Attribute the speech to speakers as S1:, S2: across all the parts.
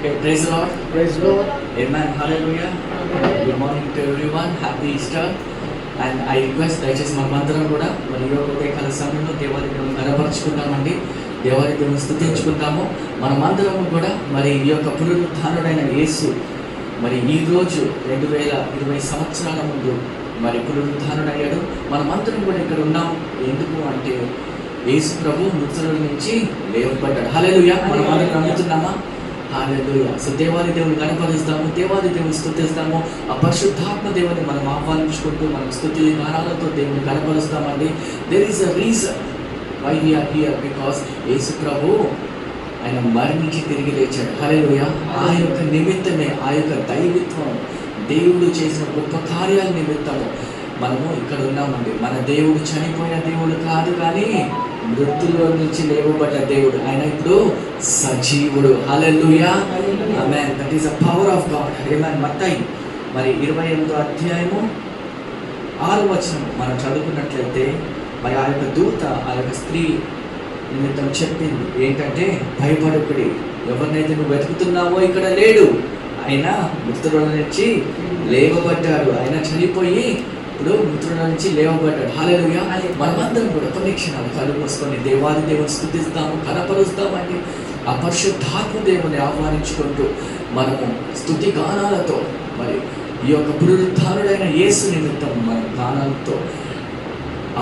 S1: Okay, praise the Lord.
S2: Praise the Lord.
S1: Amen. Hallelujah. Good morning to everyone. Happy Easter. And I request దయచేసి మనమందరం కూడా మరి ఈ యొక్క ఉదయకాల సమయంలో దేవాది దేవుని కనపరుచుకుంటామండి. దేవాది దేవుని స్తుతించుకుంటాము. మనమందరం కూడా మరి ఈ యొక్క పునరుత్థానుడైన యేసు మరి ఈరోజు 2020 సంవత్సరాల ముందు మరి పునరుత్థానుడయ్యాడు. మనమందరం కూడా ఇక్కడ ఉన్నాం. ఎందుకు అంటే యేసు ప్రభు మృతుల నుంచి లేవబడ్డాడు. హల్లెలూయా. మనం అందరం నమ్ముతున్నామా? హల్లెలూయా. సో దేవాది దేవుని కనపరుస్తాము, దేవాది దేవుని స్తుతిస్తాము. ఆ పరిశుద్ధాత్మ దేవుని మనం ఆహ్వానించుకుంటూ మనం స్తుతి గానాలతో దేవుని కనపరుస్తామండి. There is a reason why we are here, because Yesu ప్రభు ఆయన మరణించి తిరిగి లేచాడు. హల్లెలూయా. ఆ యొక్క నిమిత్తమే, ఆ యొక్క దైవత్వం, దేవుడు చేసిన గొప్ప కార్యాల నిమిత్తము మనము ఇక్కడ ఉన్నామండి. మన దేవుడు చనిపోయిన దేవుడు కాదు, కానీ మృతుల్లో నుంచి లేవబడ్డ దేవుడు. ఆయన ఇప్పుడు సజీవుడు. Hallelujah. Amen. That is the power of God. Amen. Mattayi మరి 28వ అధ్యాయము 6వ వచనం మనం చదువుకున్నట్లయితే మరి ఆ యొక్క దూత ఆ యొక్క స్త్రీ నిమిత్తం చెప్పింది ఏంటంటే, భయపడకుడి, ఎవరినైతే నువ్వు వెతుకుతున్నావో ఇక్కడ లేడు, ఆయన మృతుల నుంచి లేవబడ్డాడు. ఆయన చనిపోయి ఇప్పుడు మృతుల నుంచి లేవబడ్డాడు. హల్లెలూయా. మనమందరం కూడా కొన్ని క్షణాలు కళ్ళు మూసుకొని దేవాది దేవుని స్తుతిస్తాము, కనపరుస్తామండి. ఆ పరిశుద్ధాత్మ దేవుని ఆహ్వానించుకుంటూ మనము స్తుతి గానాలతో మరి ఈ యొక్క పునరుత్థానుడైన యేసు నిమిత్తం మన గానాలతో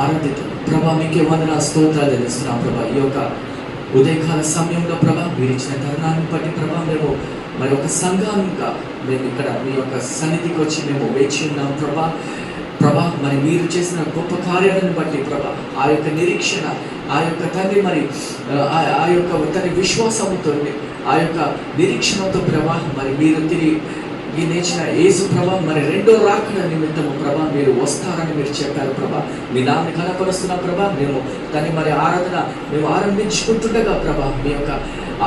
S1: ఆరాధిద్దాం. ప్రభా, మీకే వందనాలు, స్తోత్రాలు తెలుస్తున్నాం ప్రభా. ఈ యొక్క ఉదయకాల సమయంలో ప్రభా మీరు ఇచ్చిన తరుణాన్ని బట్టి ప్రభా మేము మరి ఒక సంఘంగా మేము ఇక్కడ మీ యొక్క సన్నిధికి వచ్చి మేము వేచి ఉన్నాం ప్రభా. ప్రభా, మరి మీరు చేసిన గొప్ప కార్యాలను బట్టి ప్రభా ఆ యొక్క నిరీక్షణ, ఆ యొక్క తండ్రి మరి ఆ యొక్క తండ్రి విశ్వాసంతో, ఆ యొక్క నిరీక్షణతో ప్రభా మరి మీరు తిరిగి నేర్చిన యేసు ప్రభా మరి రెండో రాకడ నిమిత్తము ప్రభా మీరు వస్తారని మీరు చెప్పారు ప్రభా. మీ నామని కనపరుస్తున్న ప్రభా మేము దాన్ని మరి ఆరాధన మేము ఆరంభించుకుంటుండగా ప్రభా మీ యొక్క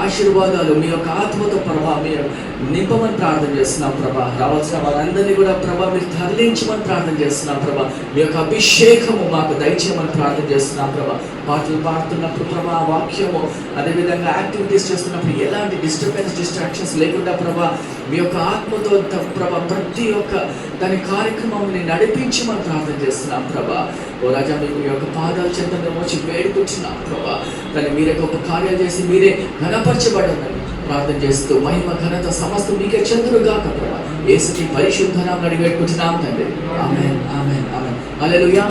S1: ఆశీర్వాదాలు మీ యొక్క ఆత్మతో ప్రభా మీరు నింపమని ప్రార్థన చేస్తున్నాం ప్రభా. రావాల్సిన వాళ్ళందరినీ కూడా ప్రభా మీరు తరలించమని ప్రార్థన చేస్తున్నాం ప్రభా. మీ యొక్క అభిషేకము మాకు దయచేయమని ప్రార్థన చేస్తున్నాం ప్రభా. పాటలు పాడుతున్నప్పుడు ప్రభా వాక్యము, అదేవిధంగా యాక్టివిటీస్ చేస్తున్నప్పుడు ఎలాంటి డిస్ట్రాక్షన్స్ లేకుండా ప్రభా మీ యొక్క ఆత్మతో ప్రభా ప్రతి ఒక్క దాని కార్యక్రమాన్ని నడిపించమని ప్రార్థన చేస్తున్నాం ప్రభా. ఓ రాజా, మీకు ఈ యొక్క పాదాల చెంత మేము వచ్చి వేడుకుంటున్నాం ప్రభా. దాన్ని మీరే గొప్ప కార్యాలు చేసి మీరే ఘనపరచబడాలని ప్రార్థన చేస్తూ మహిమ ఘనత సమస్తం మీకే చెందురుగాక ప్రభా. యేసుకి పరిశుద్ధ నామమున అడిగి వేడుకుంటున్నాం తండ్రి. ఆమేన్, ఆమేన్, ఆమేన్. హల్లెలూయా,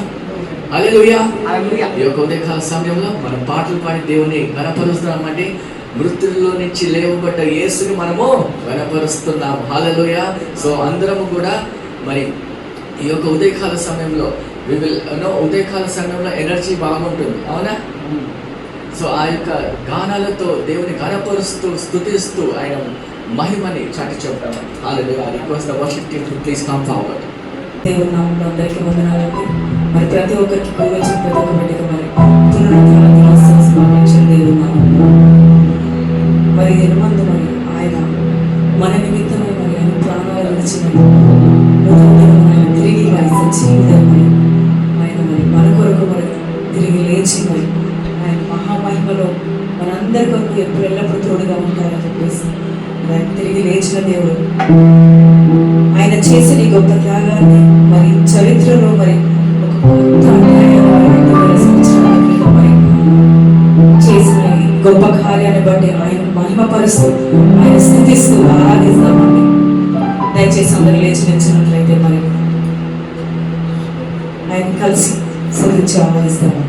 S1: హల్లెలూయా. ఈ యొక్క ఉదయకాల సమయంలో మనం పాటలు పాడి దేవుని ఘనపరుస్తున్నామండి. మృతుల్లో నుంచి లేవబడ్డ యేసుని మనము ఘనపరుస్తున్నాం. హల్లెలూయా. సో అందరము కూడా మరి ఈ యొక్క ఉదయకాల సమయంలో ఉదయకాల సమయంలో ఎనర్జీ బాగుంటుంది, అవునా? సో ఆ యొక్క గానాలతో దేవుని ఘనపరుస్తూ స్తుతిస్తూ ఆయన మహిమని చాటి చెప్తాము. Hallelujah. Request the worship team to please come forward.
S2: దేవుని నామములో అందరికీ వందనాలండి. మరి ప్రతి ఒక్కరికి కూర్చొని ప్రతి ఒక్క బిడ్డకు మరి పునరుత్థాన దినోత్సవం శుభాకాంక్షలు దేవుని నామములో. మరి ఎనుమందు మరి ఆయన మన నిమిత్తమై మరి ఆయన ప్రాణాలు విడిచిన ఆయన తిరిగి మరి సజీవుడై ఆయన మరి మన కొరకు మరి తిరిగి లేచి మరి ఆయన మహామహిమలో మనందరి కొరకు ఎప్పుడు ఎల్లప్పుడూ తోడుగా ఉంటారని చెప్పేసి ఆయన తిరిగి లేచిన దేవుడు ఆయన చేసిన ఈ గొప్ప త్యాగాన్ని మరి చరిత్రలో మరి ఒక కొత్త అధ్యాయాన్ని 2000 సంవత్సరాల క్రితం మరి చేసిన ఈ గొప్ప కార్యాన్ని బట్టి ఆయన మహిమపరుస్తూ ఆయన స్తుతిస్తూ ఆరాధిస్తామండి. దయచేసి అందరూ లేచి నిలిచినట్లయితే మరి ఆయన కలిసి స్తుతించి ఆరాధిస్తామండి.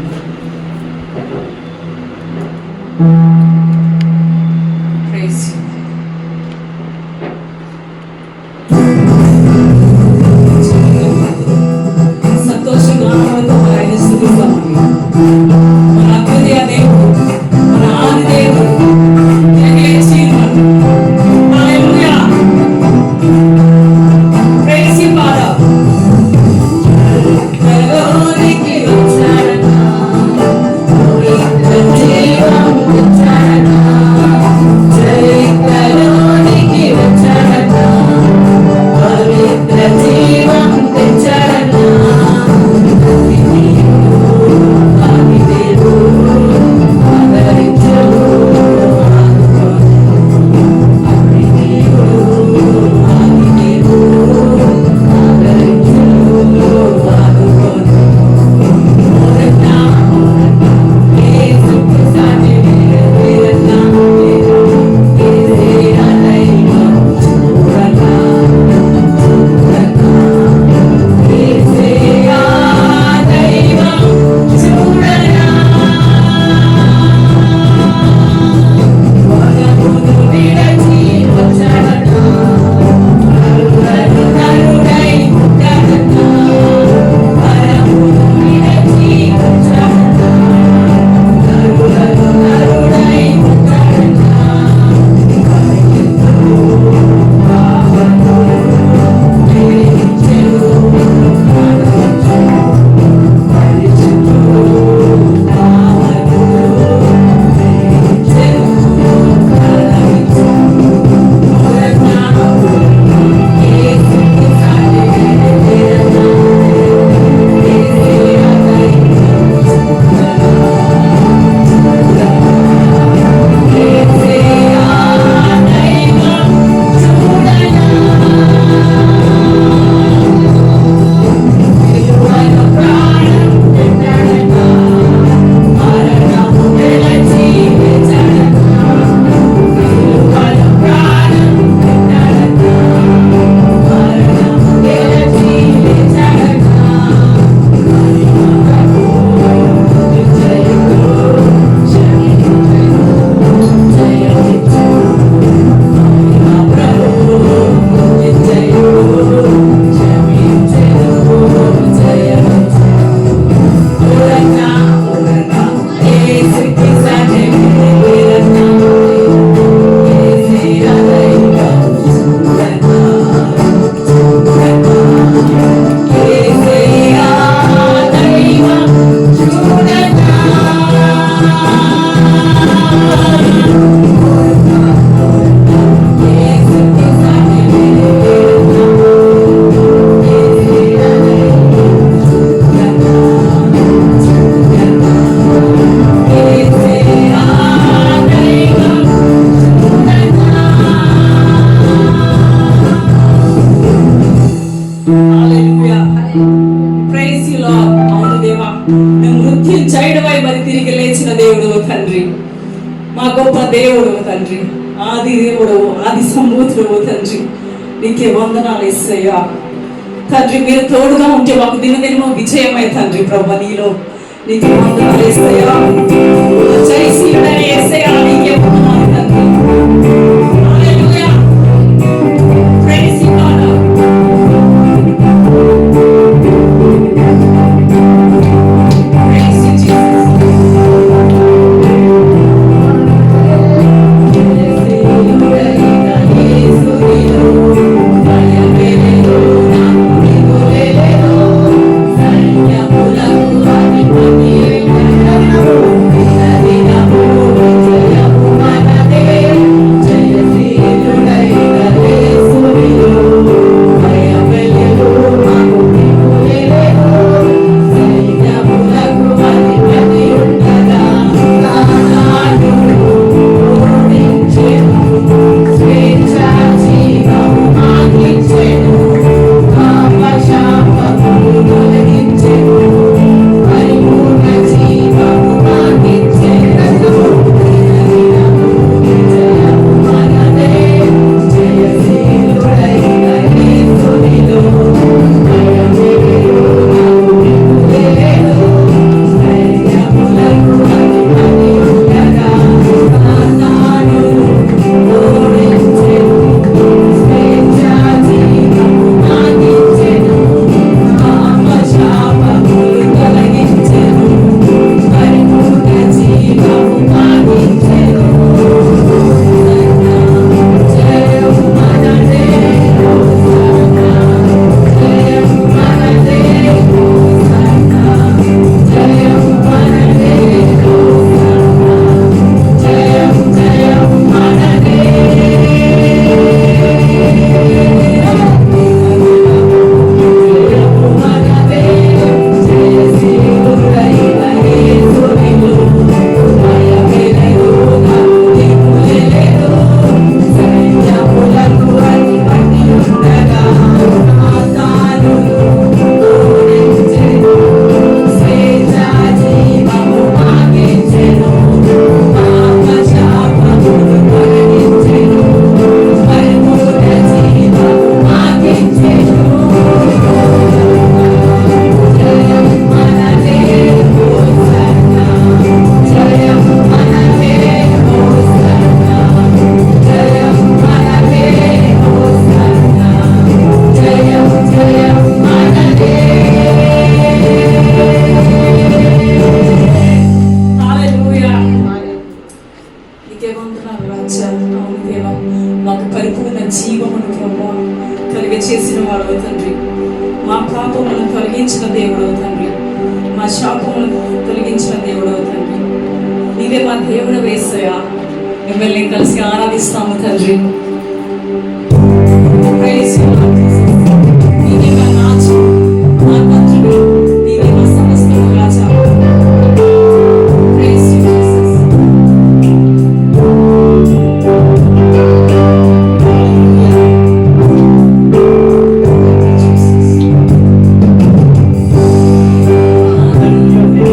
S2: Praise you. సంతోషంగా ఆనందంతో మరి ఆయన స్తుతిస్తామండి. మన అభ్యుదయ దేవుడు, మన ఆది దేవుడు తిరిగి లేచి ఉన్నాడు. హల్లెలూయా. Praise you, Father. జగోనికి వచ్చాడట దేవుడు తండ్రి, మా గొప్ప దేవుడు తండ్రి, ఆది దేవుడు, ఆది సంబూతుడు తండ్రి. నీకే వందనాలు యేసయ్యా. తండ్రి మీరు తోడుగా ఉంటే మాకు దినదినమో విజయమై తండ్రి ప్రభు నీలో. నీకే వందనాలు యేసయ్యా. జయశీలనే యేసయ్యా, నీకే వందనాలు తండ్రి. హల్లెలూయా. Praise you God. మాకు పరిపూర్ణ జీవమును ప్రభు కలిగ చేసిన వాడవు తండ్రి. మా పాపములను తొలగించిన దేవుడవు తండ్రి. మా శాపములను తొలగించిన దేవుడవు తండ్రి. నీవే మా దేవుడు యేసయ్యా. మిమ్మల్ని కలిసి ఆరాధిస్తాము తండ్రి. Praise you, Lord Jesus. నీవే మా రాజు, మా తండ్రి, నీవే మా సమస్తము రాజా. Praise you, Jesus.
S3: Hallelujah.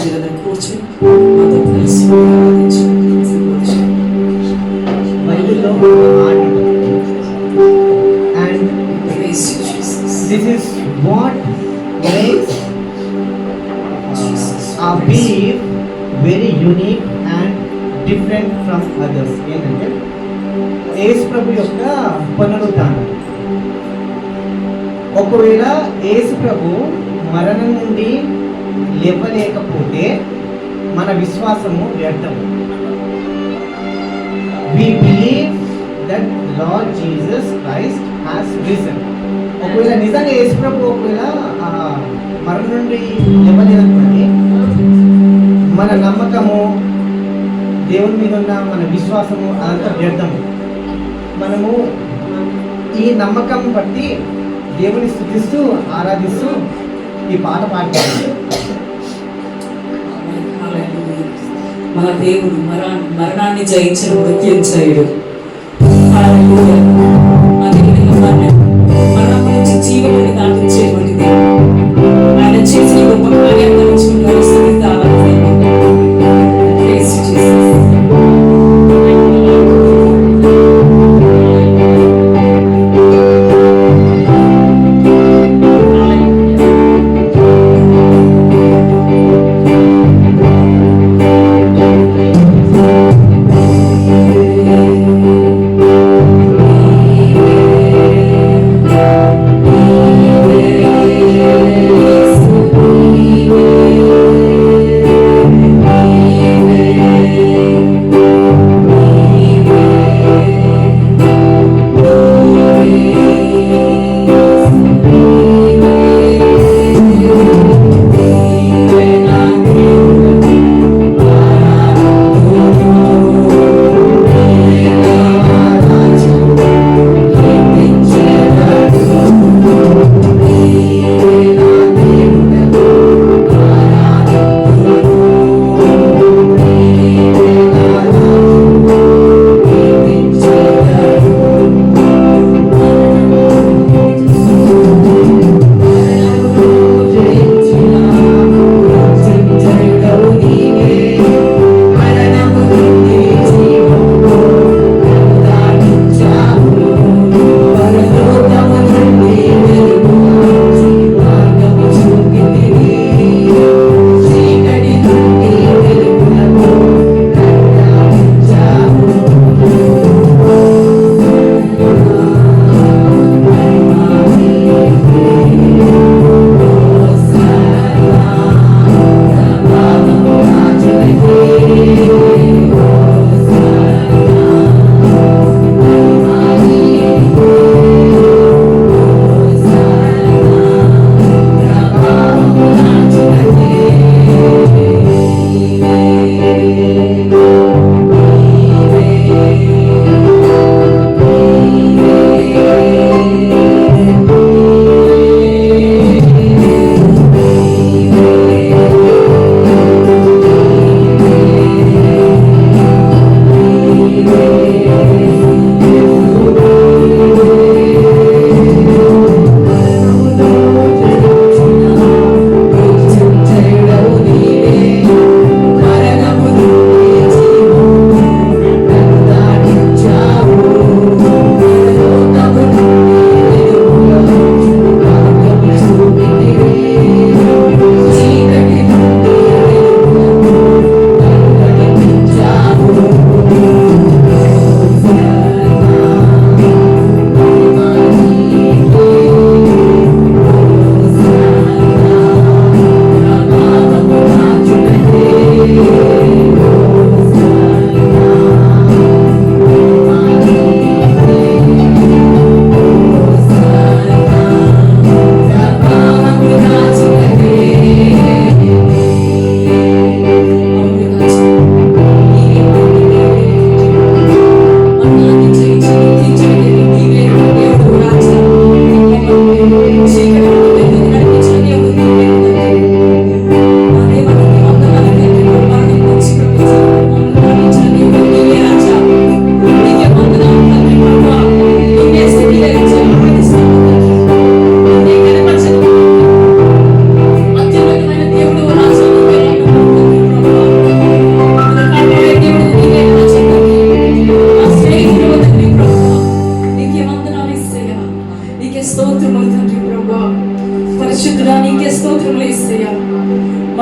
S2: మీరందరూ కూర్చొని మాతో కలిసి ఆరాధించండి, సంతోషండి.
S3: బైబిల్లో మాట and
S2: Praise you, Jesus.
S3: this is what makes our belief very unique and different from others. ఏంటంటే యేసు ప్రభు యొక్క పునరుద్ధానం. ఒకవేళ యేసు ప్రభు మరణం నుండి లేవలేకపోతే మన విశ్వాసము వ్యర్థం. We believe that Lord Jesus Christ has risen. ఒకవేళ నిజంగా యేసు ప్రభు ఒకవేళ మరణం నుండి లేవలేదనుకోండి, మన నమ్మకము, దేవుని మీద ఉన్న మన విశ్వాసము అదంతా వ్యర్థము. మనము ఈ నమ్మకం బట్టి దేవుని స్తుతిస్తూ ఆరాధిస్తూ ఈ పాట పాడుతాము.
S2: హల్లెలూయా. మన దేవుడు మరణాన్ని జయించిన మృత్యుంజయుడు. హల్లెలూయా. అదేవిధంగా మరణం నుంచి జీవనాన్ని దాటించేటువంటి దేవుడు. ఆయన చేసిన గొప్ప కార్యాన్ని తలుచుకుంటూ స్తుతిస్తూ ఆరాధిస్తాము. Praise you, Jesus.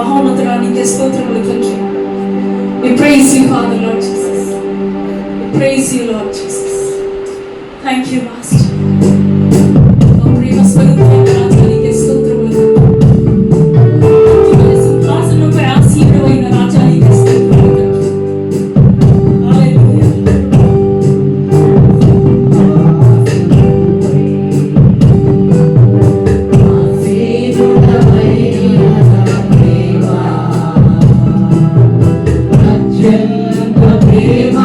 S2: మహోన్నతుడా నీకే స్తోత్రములు తండ్రి. We praise you, Father, Lord Jesus. We praise you, Lord Jesus. Thank you, Master. ఓ ప్రేమ స్వరూపమైన రాజా నీకే స్తోత్రములు. అత్యున్నత సింహాసనముపై ఆసీనుడైన రాజా నీకే స్తోత్రములు తండ్రి. హల్లెలూయా.
S3: ప్రేమ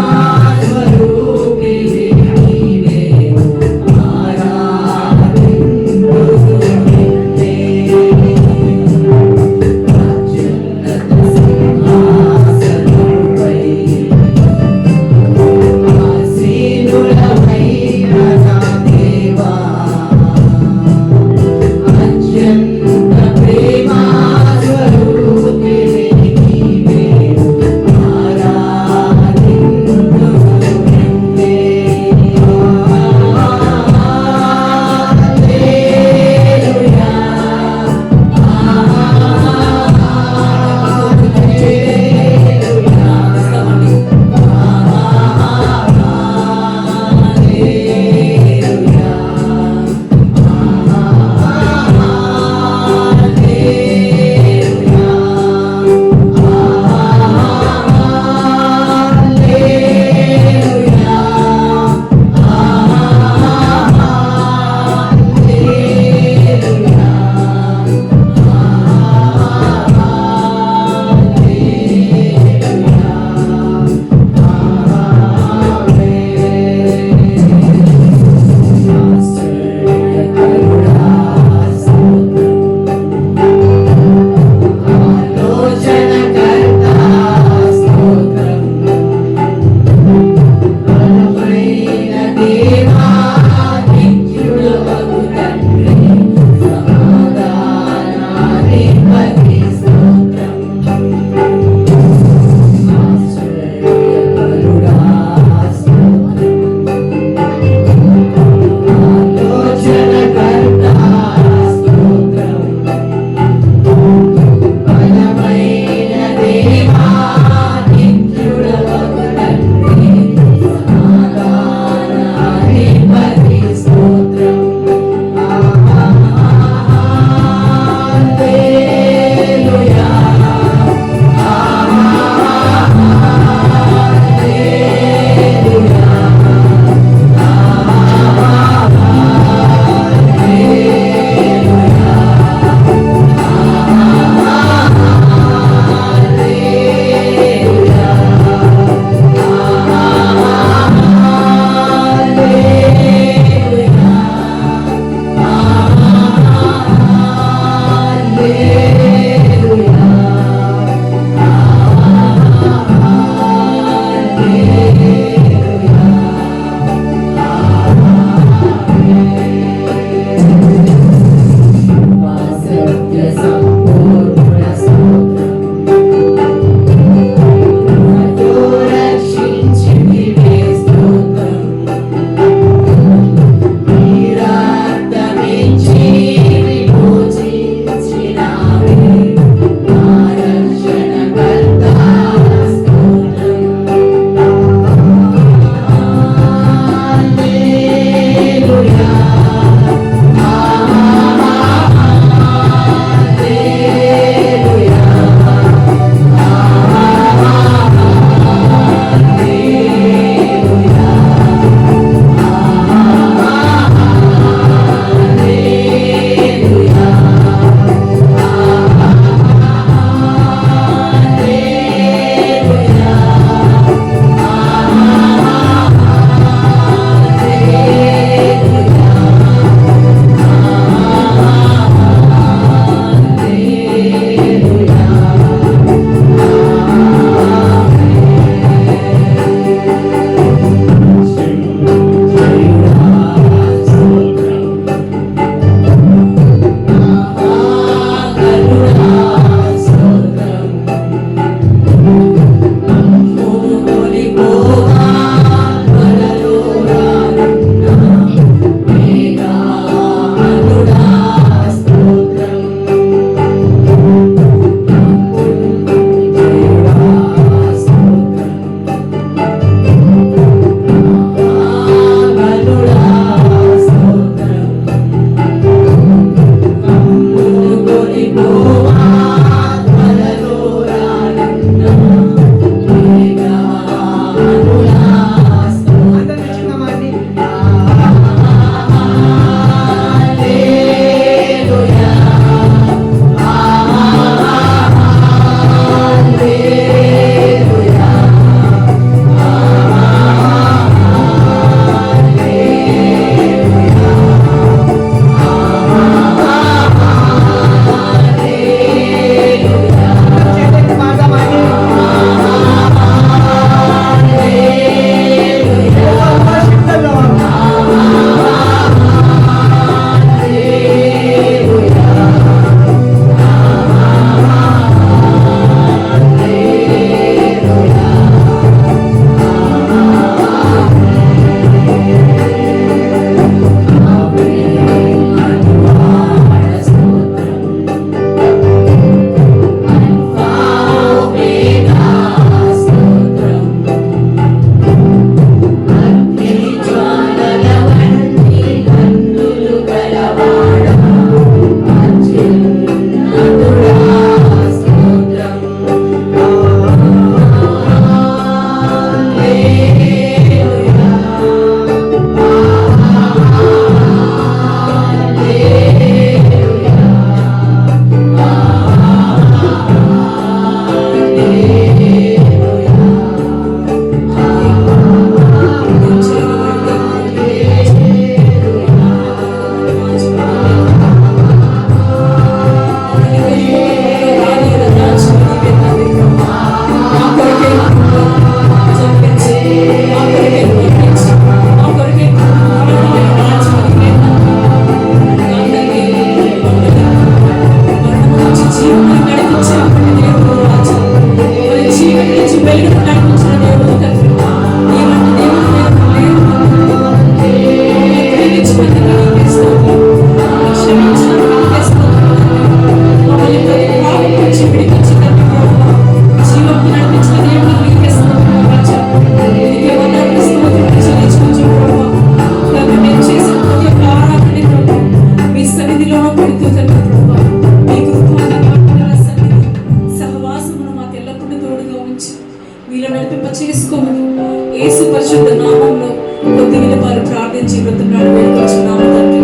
S2: యేసు పరిశుద్ధ నామంలో కొద్ది విన్నపాలు ప్రార్థించి బ్రతుకునాడు వేడుకొచ్చున్నాము తండ్రి.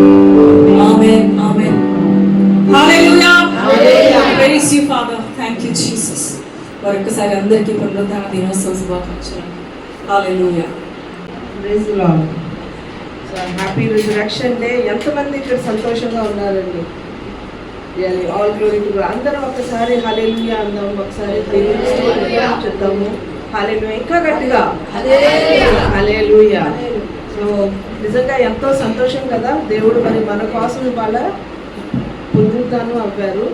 S2: Amen, amen. Hallelujah. Praise you father. Thank you Jesus. మరొకసారి అందరికీ పునరుద్ధాన దినోత్సవ శుభాకాంక్షలు. Hallelujah.
S4: Praise the lord. So happy resurrection day. ఎంతమంది ఇక్కడ సంతోషంగా ఉన్నారండి? Really all glory to God. అందరం ఒకసారి హల్లెలూయా అందాం. ఒకసారి దేవుని స్తుతి చెప్తాము. హల్లెలూయా. ఇంకా గట్టిగా హల్లెలూయా. సో నిజంగా ఎంతో సంతోషం కదా. దేవుడు మరి మన కోసం ఇవాళ పునరుద్ధానం అవ్వారు.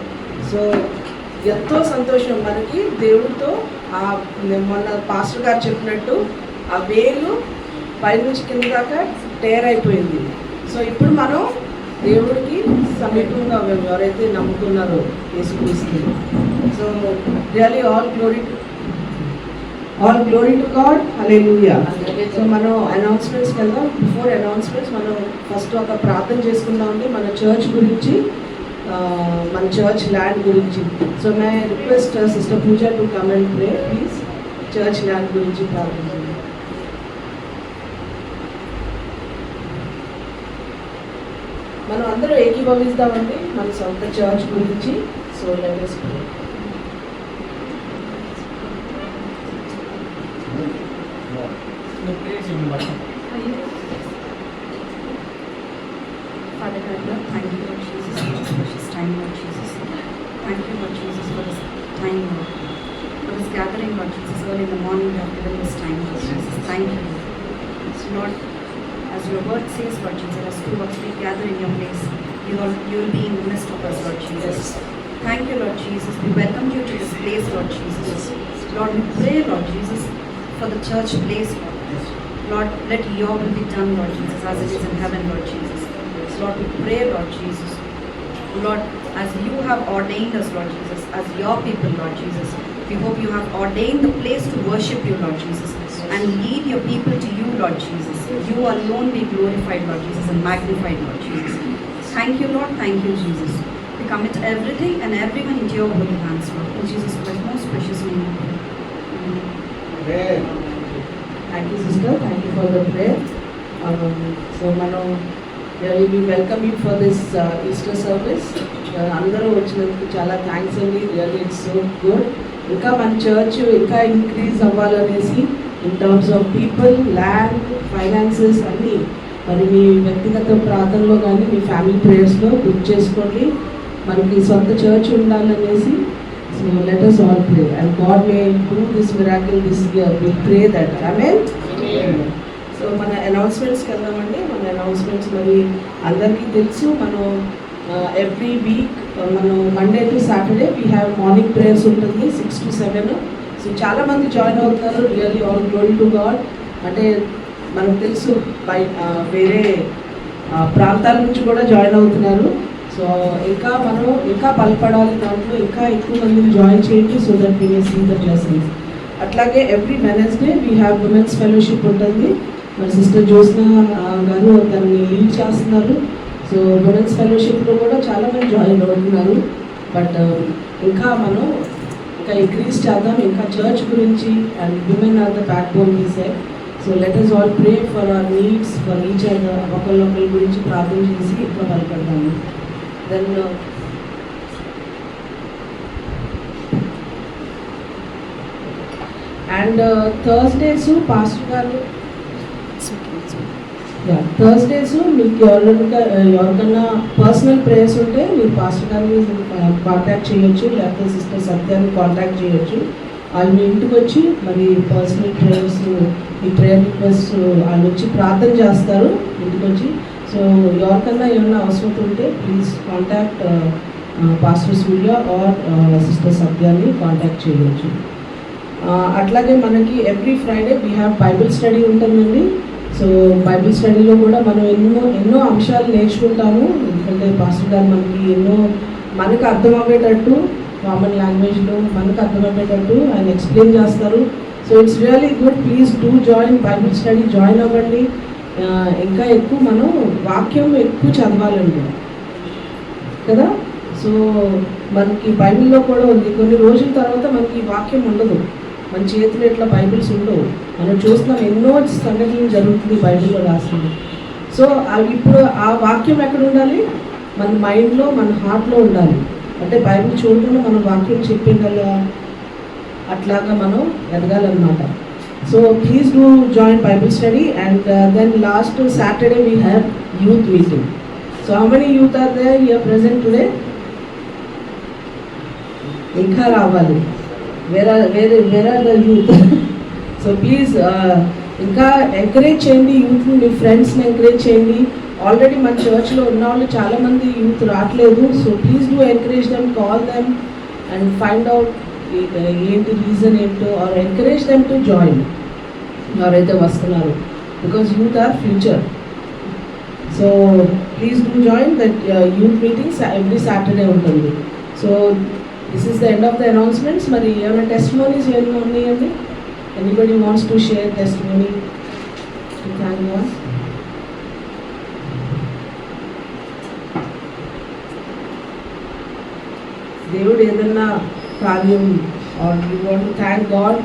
S4: సో ఎంతో సంతోషం మనకి దేవుడితో. మొన్న పాస్టర్ గారు చెప్పినట్టు ఆ వేలు పైనుంచి కింద దాకా టేర్ అయిపోయింది. సో ఇప్పుడు మనం దేవుడికి సమీపంగా ఎవరైతే నమ్ముకున్నారో యేసుక్రీస్తుని. So really all glory to God. Hallelujah. So మనం అనౌన్స్మెంట్స్కి వెళ్దాం. బిఫోర్ అనౌన్స్మెంట్స్ మనం ఫస్ట్ ఒక ప్రార్థన చేసుకుందామండి మన చర్చ్ గురించి, మన చర్చ్ ల్యాండ్ గురించి. So may request sister Pooja to come and pray please. Church land గురించి ప్రార్థించండి. మనం అందరూ ఏకీభవిస్తామండి మన సొంత చర్చ్ గురించి. So let us pray.
S5: Father God, Lord, thank you, Lord Jesus, for this precious time, Lord Jesus. Thank you, Lord Jesus, for this time, Lord. For this gathering, Lord Jesus, early in the morning, you have given this time, Lord Jesus. Thank you, Lord. So, Lord, as your word says, Lord Jesus, as two or three gather in your place, you will be in the midst of us, Lord Jesus. Thank you, Lord Jesus. We welcome you to this place, Lord Jesus. Lord, we pray, Lord Jesus, for the church place, Lord. Lord, let your will be done, Lord Jesus, as it is in heaven, Lord Jesus. Lord, we pray, Lord Jesus. Lord, as you have ordained us, Lord Jesus, as your people, Lord Jesus, we hope you have ordained the place to worship you, Lord Jesus, and lead your people to you, Lord Jesus. You alone be glorified, Lord Jesus, and magnified, Lord Jesus. Thank you, Lord. Thank you, Jesus. We commit everything and everyone into your holy hands, Lord. In Jesus Christ's most precious name, we pray. Amen.
S4: Thank you, sister. Thank you for the prayer. So, Mano, really we welcome you for this Easter service. అందరూ వచ్చినందుకు చాలా thanks అండి. Really it's so good. ఇంకా మన church ఇంకా increase అవ్వాలనేసి in terms of people, land, finances అన్నీ మరి మీ వ్యక్తిగత ప్రార్థనలో కానీ మీ ఫ్యామిలీ ప్రేయర్స్లో గుర్తు చేసుకోండి. మనకి సొంత చర్చ్ ఉండాలనేసి. So let us all pray and God may do this miracle this year. We pray that. Amen. So మన అనౌన్స్మెంట్స్కి వెళ్దామండి. మన అనౌన్స్మెంట్స్ మరి అందరికీ తెలుసు. మనం ఎవ్రీ వీక్ మనం Monday to Saturday we have morning prayers ఉంటుంది 6 to 7. సో చాలామంది జాయిన్ అవుతున్నారు. Really all glory to God. అంటే మనకు తెలుసు వేరే ప్రాంతాల నుంచి కూడా జాయిన్ అవుతున్నారు. సో ఇంకా మనం ఇంకా బలపడాలి దాంట్లో, ఇంకా ఎక్కువ మందిని జాయిన్ చేయండి. So that we may see the blessings. అట్లాగే every Wednesday we have women's fellowship ఉంటుంది. మన సిస్టర్ జ్యోత్స్న గారు దాన్ని లీడ్ చేస్తున్నారు. సో ఉమెన్స్ ఫెలోషిప్లో కూడా చాలామంది జాయిన్ అవుతున్నారు. బట్ ఇంకా మనం ఇంకా ఇంక్రీజ్ చేద్దాం. ఇంకా చర్చ్ గురించి and women are the backbone we say. So let us all pray for our needs, for each other. ఒకళ్ళొకళ్ళ గురించి ప్రార్థన చేసి ఇంకా బలపడదాము. దెన్ అండ్ థర్స్డేస్ పాస్టర్ గారు థర్స్డేస్ మీకు ఎవరికన్నా పర్సనల్ ప్రేయర్స్ ఉంటే మీరు పాస్టర్ గారిని కాంటాక్ట్ చేయొచ్చు, లేకపోతే సిస్టర్ సత్యాన్ని కాంటాక్ట్ చేయొచ్చు. వాళ్ళు మీ ఇంటికి వచ్చి మరి పర్సనల్ ప్రేయర్స్, మీ ప్రేయర్ రిక్వెస్ట్ వాళ్ళు వచ్చి ప్రార్థన చేస్తారు ఇంటికి వచ్చి. సో ఎవరికన్నా ఏమైనా అవసరం ఉంటే please contact pastor Surya are sister సత్యాన్ని కాంటాక్ట్ చేయవచ్చు. అట్లాగే మనకి every Friday we have Bible study ఉంటుందండి. సో బైబిల్ స్టడీలో కూడా మనం ఎన్నో అంశాలు నేర్చుకుంటాము. ఎందుకంటే పాస్టర్ గారు మనకు అర్థమయ్యేటట్టు కామన్ లాంగ్వేజ్లో మనకు అర్థమయ్యేటట్టు ఆయన ఎక్స్ప్లెయిన్ చేస్తారు. So it's really good. Please do join Bible study. Join అవ్వండి. ఇంకా ఎక్కువ మనం వాక్యం ఎక్కువ చదవాలండి కదా. సో మనకి బైబిల్లో కూడా ఉంది, కొన్ని రోజుల తర్వాత మనకి వాక్యం ఉండదు. మన చేతిలో ఇట్లా బైబిల్స్ ఉండవు. మనం చూస్తున్నాం ఎన్నో సంఘటనలు జరుగుతుంది బైబిల్లో రాసింది. సో ఇప్పుడు ఆ వాక్యం ఎక్కడ ఉండాలి? మన మైండ్లో, మన హార్ట్లో ఉండాలి. అంటే బైబిల్ చూడకుండా మనం వాక్యం చెప్పగల అట్లాగా మనం ఎదగాలన్నమాట. So please do join Bible study. And then last Saturday we have youth meeting. So how many youth are there here present today? ఇంకా రావాలి. Where are the youth? So please ఇంకా ఎంకరేజ్ చేయండి యూత్ని, మీ ఫ్రెండ్స్ని ఎంకరేజ్ చేయండి. Already మన చర్చ్లో ఉన్న వాళ్ళు చాలామంది యూత్ రావట్లేదు. So please do encourage them, call them and find out ఏంటి రీజన్ ఏంటో, or encourage them to join ఎవరైతే వస్తున్నారు, because youth are future. So please do join that youth meetings every Saturday ఉంటుంది. So this is the end of the announcements. మరి ఏమైనా testimonies ఏమైనా ఉన్నాయండి? Anybody wants to share testimony to thank God? దేవుడు ఏదన్నా కార్యం or you want to thank God,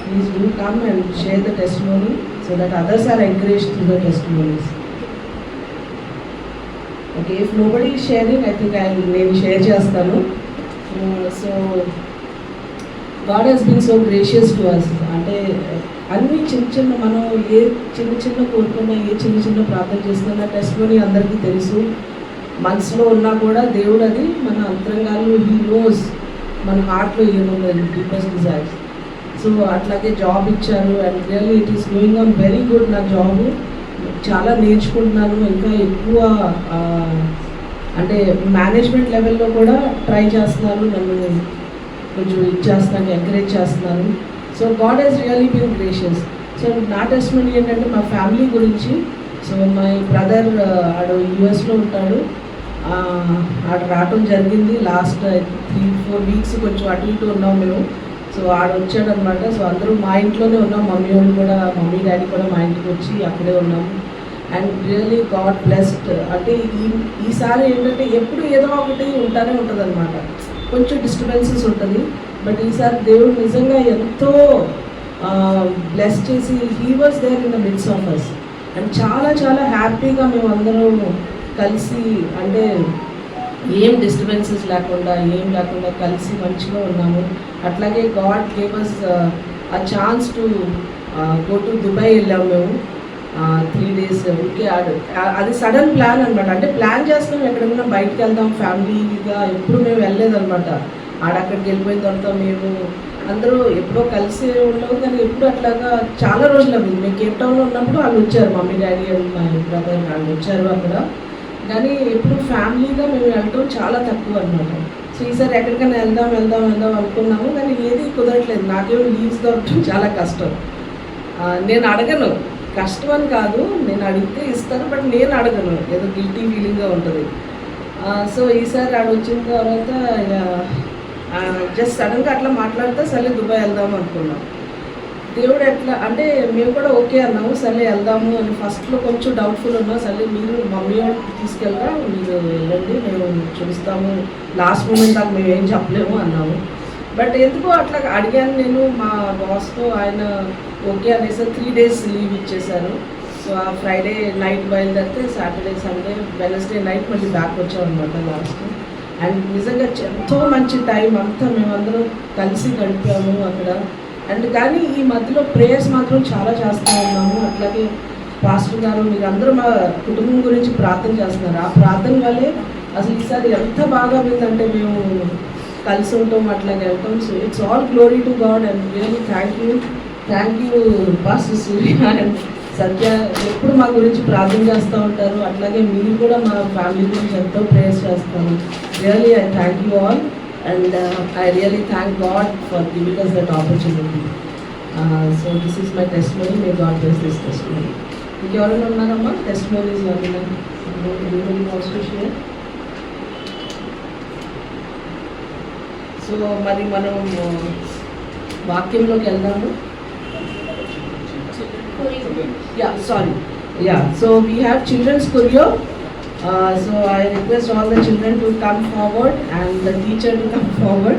S4: please do come and share the testimony so that others are encouraged through the testimonies. Okay, if nobody is sharing, I think నేను share చేస్తాను. So God has been so gracious to us. అంటే అన్ని చిన్న మనం ఏ చిన్న కోరుకున్నా, ఏ చిన్న ప్రార్థన చేస్తున్నా టెస్టిమోనీ అందరికీ తెలుసు. మనసులో ఉన్నా కూడా దేవుడు అది మన అంతరంగాలు, హీ నోస్ మన హార్ట్లో ఏముందని, డీపెస్ట్ డిజైర్స్. సో అట్లాగే జాబ్ ఇచ్చారు and really it is going on very good. నా జాబ్ చాలా నేర్చుకుంటున్నాను. ఇంకా ఎక్కువ అంటే మేనేజ్మెంట్ లెవెల్లో కూడా ట్రై చేస్తున్నాను. నన్ను కొంచెం ఇచ్చేస్తున్నాను, ఎంకరేజ్ చేస్తున్నాను. So God has really been gracious. So నా టెస్టిమనీ ఏంటంటే మా ఫ్యామిలీ గురించి. సో మై బ్రదర్ ఆడు యూఎస్లో ఉంటాడు. ఆడు రావటం జరిగింది లాస్ట్ 3-4 వీక్స్, కొంచెం అటు ఇటు ఉన్నాం మేము. సో ఆడు వచ్చాడు అనమాట. సో అందరూ మా ఇంట్లోనే ఉన్నాం. మమ్మీ డాడీ కూడా మా ఇంటికి వచ్చి అక్కడే ఉన్నాము. And really God blessed. అంటే ఈసారి ఏంటంటే ఎప్పుడు ఏదో ఒకటి ఉంటానే ఉంటుంది అనమాట, కొంచెం డిస్టర్బెన్సెస్ ఉంటుంది. బట్ ఈసారి దేవుడు నిజంగా ఎంతో బ్లెస్ చేసి he was there in the midst of us. And చాలా హ్యాపీగా మేము అందరం కలిసి, అంటే ఏం డిస్టర్బెన్సెస్ లేకుండా కలిసి మంచిగా ఉన్నాము. అట్లాగే గాడ్ గేవ్ అస్ ఆ chance to go to Dubai వెళ్ళాము మేము 3 days. ఓకే, అది సడన్ ప్లాన్ అనమాట. అంటే ప్లాన్ చేస్తున్నాం ఎక్కడైనా బయటకు వెళ్దాం ఫ్యామిలీగా, ఎప్పుడు మేము వెళ్ళలేదన్నమాట. అక్కడికి వెళ్ళిపోయిన తర్వాత మేము అందరూ ఎప్పుడో కలిసి ఉండవు, కానీ ఎప్పుడు అట్లాగా చాలా రోజులు అయింది. మేము కేప్ టౌన్లో ఉన్నప్పుడు వాళ్ళు వచ్చారు, మమ్మీ డాడీ అండ్ మా బ్రదర్ వాళ్ళు వచ్చారు అక్కడ. కానీ ఎప్పుడు ఫ్యామిలీగా మేము వెళ్ళటం చాలా తక్కువ అనమాట. సో ఈసారి ఎక్కడికైనా వెళ్దాం అనుకున్నాము, కానీ ఏది కుదరట్లేదు. నాకేమో లీవ్స్ దొరకడం చాలా కష్టం. నేను అడగను, కష్టం అని కాదు, నేను అడిగితే ఇస్తాను, బట్ నేను అడగను, ఏదో గిల్టీ ఫీలింగ్గా ఉంటుంది. సో ఈసారి ఆడ వచ్చిన తర్వాత జస్ట్ సడన్గా అట్లా మాట్లాడితే సరే దుబాయ్ వెళ్దాము అనుకున్నాం. దేవుడు ఎట్లా అంటే మేము కూడా ఓకే అన్నాము, సరే వెళ్దాము అని. ఫస్ట్లో కొంచెం డౌట్ఫుల్ ఉన్నాం. సరే మీరు మమ్మీ వాళ్ళు తీసుకెళ్ళరా, మీరు వెళ్ళండి, మేము చూస్తాము, లాస్ట్ మూమెంట్ దాకా మేము ఏం చెప్పలేము అన్నాము. బట్ ఎందుకో అట్లా అడిగాను నేను మా బాస్తో. ఆయన ఓకే అనేసి 3 days లీవ్ ఇచ్చేశారు. సో ఆ ఫ్రైడే నైట్ బయలుదేరితే సాటర్డే సండే వెనస్డే నైట్ మళ్ళీ బ్యాక్ వచ్చామన్నమాట లాస్ట్. అండ్ నిజంగా ఎంతో మంచి టైం అంతా మేమందరం కలిసి గడిపాము అక్కడ. అండ్ కానీ ఈ మధ్యలో ప్రేయర్స్ మాత్రం చాలా చేస్తూ ఉన్నాము. అట్లాగే పాస్టర్ గారు మీరు అందరూ మా కుటుంబం గురించి ప్రార్థన చేస్తున్నారు. ఆ ప్రార్థన వల్లే అసలు ఈసారి ఎంత బాగా ఉందంటే మేము కలిసి ఉంటాం, అట్లాగే వెళ్తాం. So it's all glory to God and really thank you pastor Surya and Satya. ఎప్పుడు మా గురించి ప్రార్థన చేస్తూ ఉంటారు. అట్లాగే మీరు కూడా మా ఫ్యామిలీ గురించి ఎంతో ప్రేయర్స్ చేస్తాను. Really I thank you all and I really thank God for giving us that opportunity. So this is my testimony. May God bless this testimony. If you all know testimonies, anybody wants to share? So మరి మనం వాక్యంలోకి వెళ్దాము. So we have children's choreo. So I request all the children to come forward and the teacher to come forward.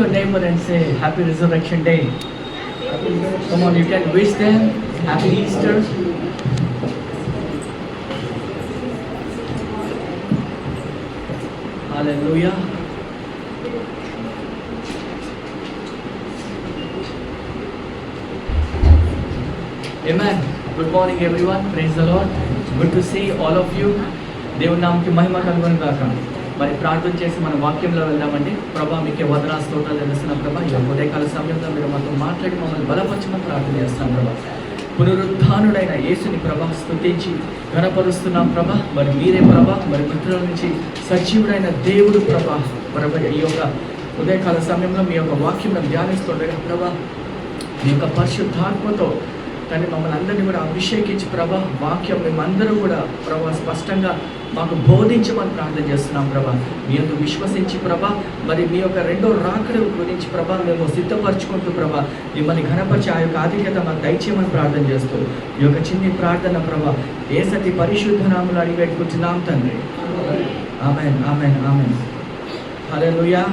S1: your neighbor and say Happy Resurrection Day. Come on, you can wish them Happy Easter. Hallelujah. Amen. Good morning everyone. Praise the Lord. Good to see all of you. దేవుని నామకి మహిమ కలుగును గాక. మరి ప్రార్థన చేసి మన వాక్యంలో వెళ్దామండి. ప్రభా మీకే వందనాలు స్తోత్రాలు తెలుస్తున్న ప్రభా ఈ ఉదయకాల సమయంలో మీరు మాతో మాట్లాడి మమ్మల్ని బలపరచమని ప్రార్థన చేస్తున్నాం ప్రభా. పునరుత్థానుడైన యేసుని ప్రభా స్తుతించి ఘనపరుస్తున్నాం ప్రభా. మరి మీరే ప్రభా మరి మృతుల నుంచి సజీవుడైన దేవుడు ప్రభా. ఈ యొక్క ఉదయకాల సమయంలో మీ యొక్క వాక్యం ధ్యానిస్తుండగా ప్రభా మీ యొక్క పరిశుద్ధాత్మతో కానీ మమ్మల్ని అందరినీ కూడా అభిషేకించి ప్రభా వాక్యం మేమందరూ కూడా ప్రభా స్పష్టంగా మాకు బోధించమని ప్రార్థన చేస్తున్నాం ప్రభా. మీ యొక్క విశ్వసించి ప్రభా మరి మీ యొక్క రెండో రాకడ గురించి ప్రభా మేము సిద్ధపరచుకుంటూ ప్రభా మిమ్మల్ని ఘనపరిచి ఆ యొక్క ఆధిక్యత మాకు దయచేయమని ప్రార్థన చేస్తూ ఈ యొక్క చిన్ని ప్రార్థన ప్రభా యేసతి పరిశుద్ధ నామములో అడిగి పెట్టుకుంటున్నాం తండ్రి. ఆమేన్ ఆమేన్ ఆమేన్. హల్లెలూయా.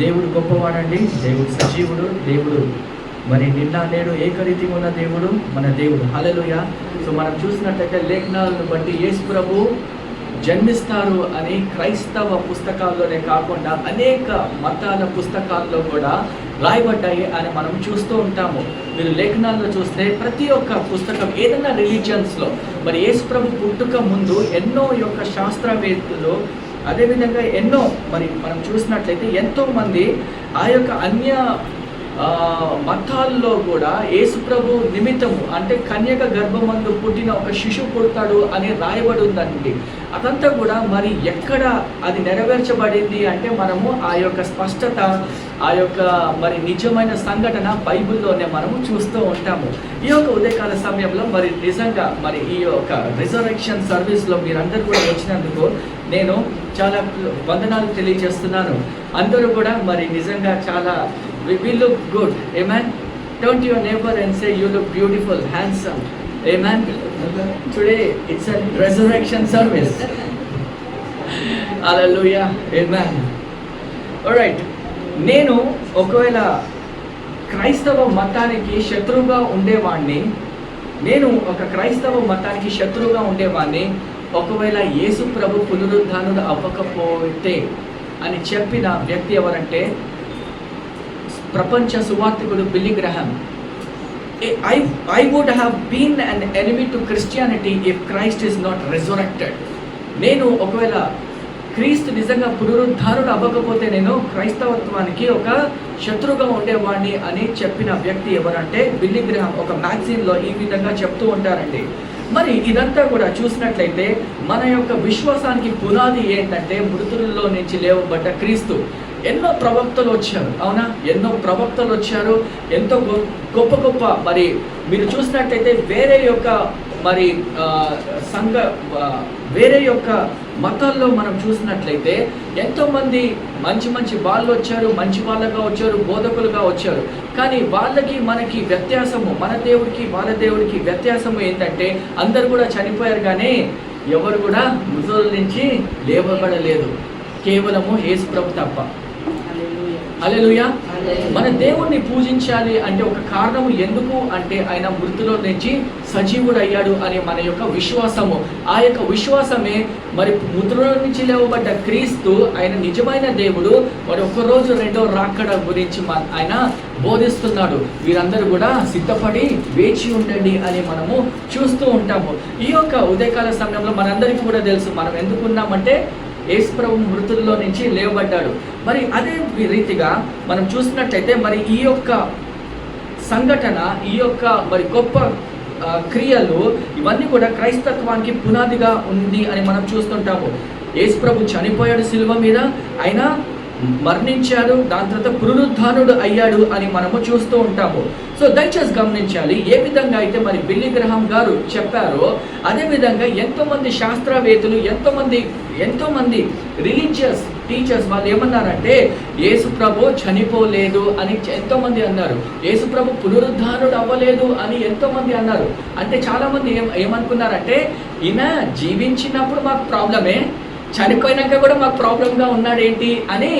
S1: దేవుడు గొప్పవాడండి. దేవుడు సజీవుడు. దేవుడు మరి నిన్న నేడు ఏకరీతిగా ఉన్న దేవుడు మన దేవుడు. హల్లెలూయా. సో మనం చూసినట్లయితే లేఖనాలను బట్టి యేసు ప్రభు జన్మిస్తారు అని క్రైస్తవ పుస్తకాల్లోనే కాకుండా అనేక మతాల పుస్తకాల్లో కూడా రాయబడ్డాయి అని మనం చూస్తూ ఉంటాము. మీరు లేఖనాల్లో చూస్తే ప్రతి ఒక్క పుస్తకం ఏదైనా రిలీజియన్స్లో మరి యేసు ప్రభు పుట్టుక ముందు ఎన్నో యొక్క శాస్త్రవేత్తలు అదేవిధంగా ఎన్నో మరి మనం చూసినట్లయితే ఎంతోమంది ఆ యొక్క అన్య మతాల్లో కూడా యేసు ప్రభు నిమిత్తము అంటే కన్యక గర్భమందు పుట్టిన ఒక శిశువు పుడతాడు అని రాయబడి ఉందండి. అదంతా కూడా మరి ఎక్కడ అది నెరవేర్చబడింది అంటే మనము ఆ యొక్క స్పష్టత ఆ యొక్క మరి నిజమైన సంఘటన బైబిల్లోనే మనము చూస్తూ ఉంటాము. ఈ యొక్క ఉదయకాల సమయంలో మరి నిజంగా మరి ఈ యొక్క రిజర్వేషన్ సర్వీస్లో మీరందరూ కూడా వచ్చినందుకు నేను చాలా వందనాలు తెలియజేస్తున్నాను. అందరూ కూడా మరి నిజంగా చాలా we look good. Amen. Turn to your neighbor and say you look beautiful, handsome. Amen. Today it's a resurrection service. Hallelujah. Amen. All right. నేను ఒకవేళ క్రైస్తవ మతానికి శత్రువుగా ఉండేవాడిని, నేను ఒక క్రైస్తవ మతానికి శత్రువుగా ఉండేవాడిని ఒకవేళ యేసు ప్రభు పునరుద్ధానుడు అవ్వకపోతే అని చెప్పిన వ్యక్తి ఎవరంటే ప్రపంచ సువార్తికుడు Billy Graham. I would have been an enemy to Christianity if Christ is not resurrected. నేను ఒకవేళ క్రీస్తు నిజంగా పునరుద్ధానుడు అవ్వకపోతే నేను క్రైస్తవత్వానికి ఒక శత్రువుగా ఉండేవాడిని అని చెప్పిన వ్యక్తి ఎవరంటే బిల్లీ గ్రహాం. ఒక మ్యాగజైన్లో ఈ విధంగా చెప్తూ ఉంటారండి. మరి ఇదంతా కూడా చూసినట్లయితే మన యొక్క విశ్వాసానికి పునాది ఏంటంటే మృతుల్లో నుంచి లేవబడ్డ క్రీస్తు. ఎన్నో ప్రవక్తలు వచ్చారు, అవునా? ఎన్నో ప్రవక్తలు వచ్చారు, ఎంతో గొప్ప గొప్ప మరి మీరు చూసినట్లయితే వేరే యొక్క మరి వేరే యొక్క మతాల్లో మనం చూసినట్లయితే ఎంతోమంది మంచి మంచి వాళ్ళు వచ్చారు, మంచి వాళ్ళగా వచ్చారు, బోధకులుగా వచ్చారు. కానీ వాళ్ళకి మనకి వ్యత్యాసము, మన దేవుడికి వాళ్ళ దేవుడికి వ్యత్యాసము ఏంటంటే అందరు కూడా చనిపోయారు కానీ ఎవరు కూడా మృతుల నుంచి లేవబడలేదు, కేవలము యేసు ప్రభు తప్ప. హల్లెలూయా. మన దేవుణ్ణి పూజించాలి అంటే ఒక కారణము ఎందుకు అంటే ఆయన మృతులో నుంచి సజీవుడు అయ్యాడు అనే మన యొక్క విశ్వాసము. ఆ యొక్క విశ్వాసమే మరి మృతుల నుంచి లేవబడ్డ క్రీస్తు ఆయన నిజమైన దేవుడు. మరి ఒక్కరోజు రెండో రాకడ గురించి ఆయన బోధిస్తున్నాడు. వీరందరూ కూడా సిద్ధపడి వేచి ఉండండి అని మనము చూస్తూ ఉంటాము. ఈ యొక్క ఉదయకాల సమయంలో మనందరికీ కూడా తెలుసు మనం ఎందుకున్నామంటే యేసు ప్రభు మృతుల్లో నుంచి లేవబడ్డాడు. మరి అదే రీతిగా మనం చూసినట్లయితే మరి ఈ యొక్క సంఘటన, ఈ యొక్క మరి గొప్ప క్రియలు ఇవన్నీ కూడా క్రైస్తత్వానికి పునాదిగా ఉంది అని మనం చూస్తుంటాము. యేసు ప్రభు చనిపోయాడు సిలువ మీద, ఆయన మరణించాడు, దాని తర్వాత పునరుద్ధానుడు అయ్యాడు అని మనము చూస్తూ ఉంటాము. సో దయచేసి గమనించాలి, ఏ విధంగా అయితే మరి బిల్లీ గ్రహాం గారు చెప్పారో అదేవిధంగా ఎంతోమంది శాస్త్రవేత్తలు, ఎంతోమంది రిలీజియస్ టీచర్స్ వాళ్ళు ఏమన్నారంటే యేసు ప్రభు చనిపోలేదు అని ఎంతోమంది అన్నారు, యేసు ప్రభు పునరుద్ధానుడు అవ్వలేదు అని ఎంతోమంది అన్నారు. అంటే చాలామంది ఏమనుకున్నారంటే ఈయన జీవించినప్పుడు మాకు ప్రాబ్లమే, చనిపోయినాక కూడా మాకు ప్రాబ్లంగా ఉన్నాడేంటి అని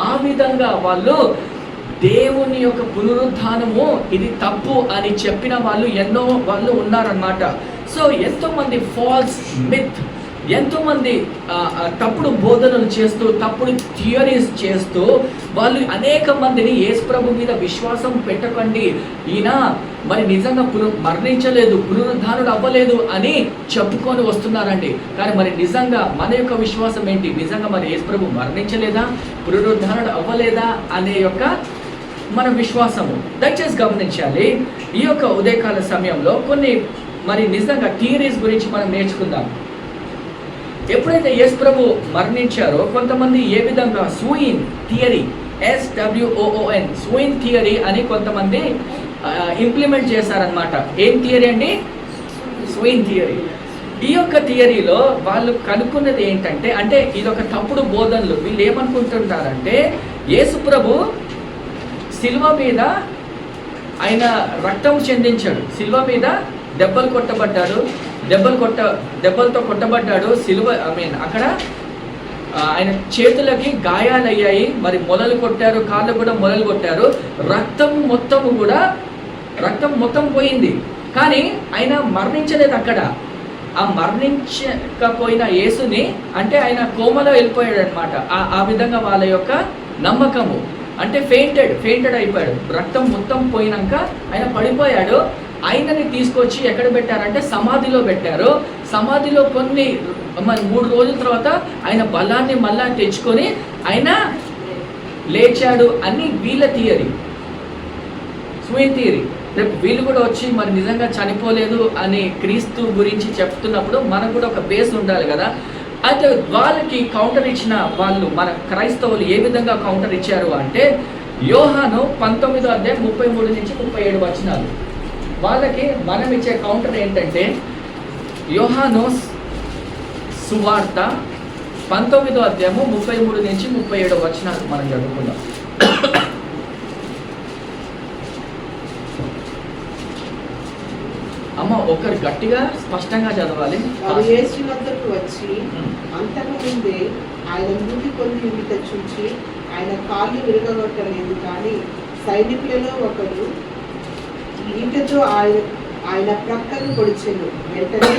S1: ఆ విధంగా వాళ్ళు దేవుని యొక్క పునరుద్ధానము ఇది తప్పు అని చెప్పిన వాళ్ళు ఉన్నారన్నమాట. సో ఎంతోమంది ఫాల్స్ మిత్, ఎంతోమంది తప్పుడు బోధనలు చేస్తూ తప్పుడు థియరీస్ చేస్తూ వాళ్ళు అనేక మందిని యేసుప్రభు మీద విశ్వాసం పెట్టకండి, ఈయన మరి నిజంగా మరణించలేదు, పునరుద్ధానుడు అవ్వలేదు అని చెప్పుకొని వస్తున్నారండి. కానీ మరి నిజంగా మన యొక్క విశ్వాసం ఏంటి? నిజంగా మరి యేసుప్రభు మరణించలేదా, పునరుద్ధానుడు అవ్వలేదా అనే యొక్క మన విశ్వాసము దయచేసి గమనించాలి. ఈ యొక్క ఉదయకాల సమయంలో కొన్ని మరి నిజంగా థియరీస్ గురించి మనం నేర్చుకుందాం. ఎప్పుడైతే యేసుప్రభు మరణించారో కొంతమంది ఏ విధంగా స్వీన్ థియరీ, SWOON స్వీన్ థియరీ అని కొంతమంది ఇంప్లిమెంట్ చేశారనమాట. ఏం థియరీ అండి? స్వీన్ థియరీ. ఈ యొక్క థియరీలో వాళ్ళు కనుక్కున్నది ఏంటంటే, అంటే ఇదొక తప్పుడు బోధనలు. వీళ్ళు ఏమనుకుంటుంటారంటే యేసుప్రభు శిలువ మీద ఆయన రక్తం చెందించాడు, శిలువ మీద దెబ్బలు కొట్టబడ్డాడు, దెబ్బలతో కొట్టబడ్డాడు శిలువ. అక్కడ ఆయన చేతులకి గాయాలయ్యాయి, మరి మొలలు కొట్టారు, కాళ్ళు కూడా మొలలు కొట్టారు, రక్తం మొత్తం పోయింది. కానీ ఆయన మరణించలేదు అక్కడ. ఆ మరణించకపోయిన యేసుని అంటే ఆయన కోమలో వెళ్ళిపోయాడు అనమాట. ఆ విధంగా వాళ్ళ యొక్క నమ్మకము. అంటే ఫెయింటెడ్ అయిపోయాడు, రక్తం మొత్తం పోయినాక ఆయన పడిపోయాడు. ఆయనని తీసుకొచ్చి ఎక్కడ పెట్టారంటే సమాధిలో పెట్టారు. సమాధిలో కొన్ని 3 రోజుల తర్వాత ఆయన బలాన్ని మళ్ళా తెచ్చుకొని ఆయన లేచాడు అని వీళ్ళ థియరీ, స్వీన్ థియరీ. రేపు వీళ్ళు కూడా వచ్చి మరి నిజంగా చనిపోలేదు అని క్రీస్తు గురించి చెప్తున్నప్పుడు మనకు కూడా ఒక బేస్ ఉండాలి కదా. అయితే వాళ్ళకి కౌంటర్ ఇచ్చిన వాళ్ళు మన క్రైస్తవులు ఏ విధంగా కౌంటర్ ఇచ్చారు అంటే, యోహాను 19:33-37 వచనాలు. వాళ్ళకి మనం ఇచ్చే కౌంటర్ ఏంటంటే, యోహాను సువార్త 19:33-37 వచనాలు మనం చదువుకుందాం. అమ్మ ఒకరు గట్టిగా స్పష్టంగా చదవాలి.
S4: యేసు వద్దకు వచ్చి అంతకు ముందే ఆయన మృతి పొంది ఉండిట చూచి ఆయన కాళ్ళు విరగొట్టలేదు, కానీ సైనికులలో ఒకడు ఈటతో ఆయన ప్రక్కను పొడిచెను. వెంటనే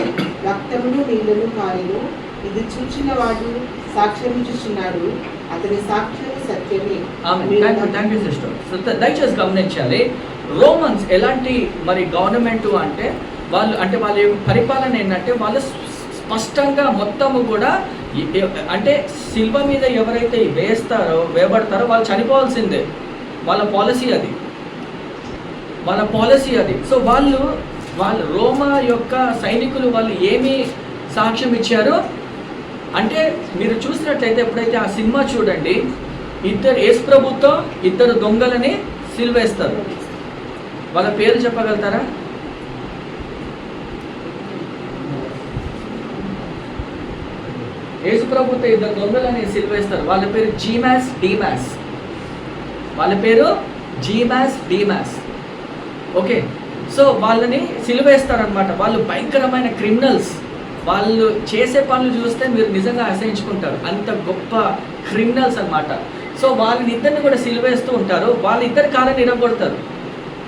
S4: రక్తమును నీళ్లను కాయను. ఇది చూచిన వాడు సాక్ష్యం ఇచ్చుచున్నాడు, అతని సాక్ష్యం సత్యమే.
S1: దయచేసి గమనించాలి. రోమన్స్ ఎలాంటి మరి గవర్నమెంట్ అంటే వాళ్ళ యొక్క పరిపాలన ఏంటంటే, వాళ్ళు స్పష్టంగా మొత్తము కూడా అంటే శిల్వ మీద ఎవరైతే వేయబడతారో వాళ్ళు చనిపోవాల్సిందే. వాళ్ళ పాలసీ అది. సో వాళ్ళు రోమా యొక్క సైనికులు వాళ్ళు ఏమి సాక్ష్యం ఇచ్చారు అంటే, మీరు చూసినట్లయితే ఎప్పుడైతే ఆ సినిమా చూడండి, యేసుప్రభుతో 2 దొంగలని సిలువేస్తారు. వాళ్ళ పేరు చెప్పగలుగుతారా? యేసుప్రభుతో 2 దొంగలని సిలువేస్తారు. వాళ్ళ పేరు జీమాస్ డీమాస్. ఓకే, సో వాళ్ళని సిలువేస్తారనమాట. వాళ్ళు భయంకరమైన క్రిమినల్స్. వాళ్ళు చేసే పనులు చూస్తే మీరు నిజంగా అసహించుకుంటారు, అంత గొప్ప క్రిమినల్స్ అనమాట. సో వాళ్ళని ఇద్దరిని కూడా సిలువేస్తూ ఉంటారు. వాళ్ళిద్దరి కాళ్ళని ఇరగొడతారు.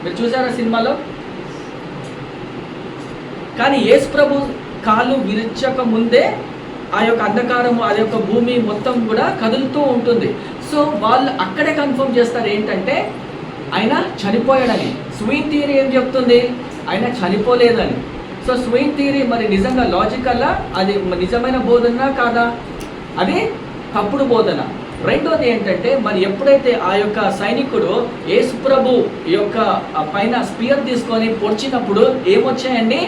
S1: మీరు చూసారా సినిమాలో? కానీ యేసుప్రభు కాళ్ళు విరచక ముందే ఆ యొక్క అంధకారము, ఆ యొక్క భూమి మొత్తం కూడా కదులుతూ ఉంటుంది. సో వాళ్ళు అక్కడే కన్ఫర్మ్ చేస్తారు ఏంటంటే ఆయన చనిపోయాడని. స్వీన్ థియరీ ఏం చెప్తుంది? ఆయన చనిపోలేదని. సో స్వీన్ థియరీ మరి నిజంగా లాజికల్లా అది నిజమైన బోధన కాదా? అది తప్పుడు బోధన. రెండోది ఏంటంటే, మరి ఎప్పుడైతే ఆ యొక్క సైనికుడు యేసుప్రభు యొక్క పైన స్పియర్ తీసుకొని పొడిచినప్పుడు ఏమొచ్చాయండి?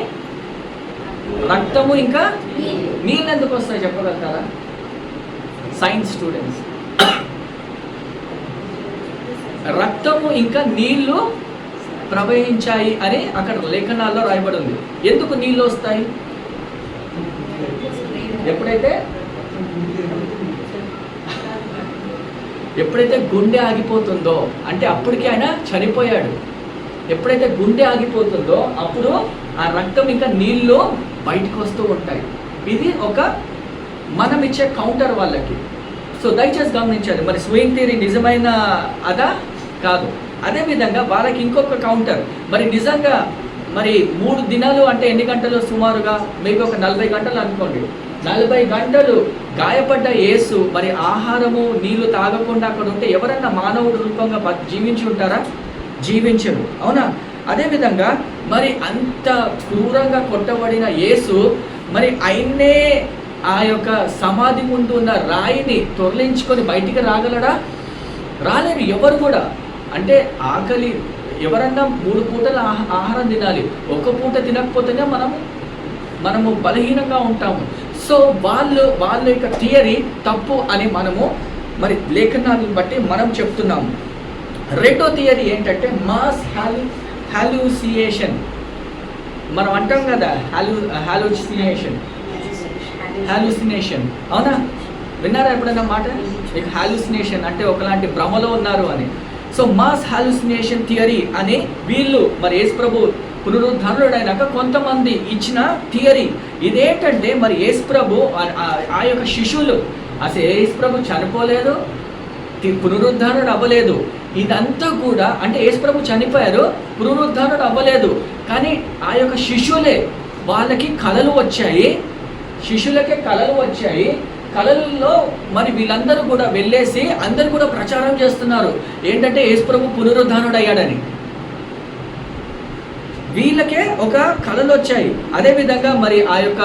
S1: రక్తము ఇంకా నీళ్ళు ఎందుకు వస్తాయి చెప్పగలుగుతారా సైన్స్ స్టూడెంట్స్? రక్తము ఇంకా నీళ్లు ప్రవహించాయి అని అక్కడ లేఖనాల్లో రాయబడి ఉంది. ఎందుకు నీళ్ళు వస్తాయి? ఎప్పుడైతే గుండె ఆగిపోతుందో అంటే అప్పటికి ఆయన చనిపోయాడు. ఎప్పుడైతే గుండె ఆగిపోతుందో అప్పుడు ఆ రక్తం ఇంకా నీళ్ళు బయటకు వస్తూ ఉంటాయి. ఇది ఒక మనం ఇచ్చే కౌంటర్ వాళ్ళకి. సో దయచేసి గమనించాలి, మరి స్వింగ్ థియరీ నిజమైన అదా కాదు. అదేవిధంగా వాళ్ళకి ఇంకొక కౌంటర్, మరి నిజంగా మరి 3 దినాలు అంటే ఎన్ని గంటలు సుమారుగా, మేబీ ఒక 40 గంటలు అనుకోండి. 40 గంటలు గాయపడ్డ యేసు మరి ఆహారము నీళ్లు తాగకుండా అక్కడ ఉంటే ఎవరన్నా మానవుడు రూపంగా జీవించి ఉంటారా? జీవించరు, అవునా? అదేవిధంగా మరి అంత క్రూరంగా కొట్టబడిన యేసు మరి ఆయన్నే ఆ యొక్క సమాధి ముందు ఉన్న రాయిని తొరలించుకొని బయటికి రాగలడా? రాలేరు ఎవరు కూడా. అంటే ఆకలి, ఎవరన్నా 3 పూటల ఆహారం తినాలి, ఒక్క పూట తినకపోతేనే మనము బలహీనంగా ఉంటాము. సో వాళ్ళ యొక్క థియరీ తప్పు అని మనము మరి లేఖనాలను బట్టి మనం చెప్తున్నాము. రెండో థియరీ ఏంటంటే మాస్ హాలూసినేషన్. మనం అంటాం కదా హాలూసినేషన్, అవునా? విన్నారా ఎప్పుడైనా మాట? మీకు హాలూసినేషన్ అంటే ఒకలాంటి భ్రమలో ఉన్నారు అని. సో మాస్ హాలూసినేషన్ థియరీ అని వీళ్ళు మరి యేసు ప్రభు పునరుద్ధరణుడైనాక కొంతమంది ఇచ్చిన థియరీ. ఇదేంటంటే మరి యేసు ప్రభు ఆ యొక్క శిష్యులు అసలు యేసు ప్రభు చనిపోలేదు, పునరుద్ధరణుడు అవ్వలేదు. ఇదంతా కూడా అంటే యేసు ప్రభు చనిపోయారు, పునరుద్ధరణుడు అవ్వలేదు. కానీ ఆ యొక్క శిష్యులే, వాళ్ళకి కళలు వచ్చాయి, శిష్యులకే కళలు వచ్చాయి. కళల్లో మరి వీళ్ళందరూ కూడా వెళ్ళేసి అందరూ కూడా ప్రచారం చేస్తున్నారు ఏంటంటే యేసు ప్రభు పునరుద్ధరణుడు అయ్యాడని. వీళ్ళకే ఒక కళలు వచ్చాయి. అదేవిధంగా మరి ఆ యొక్క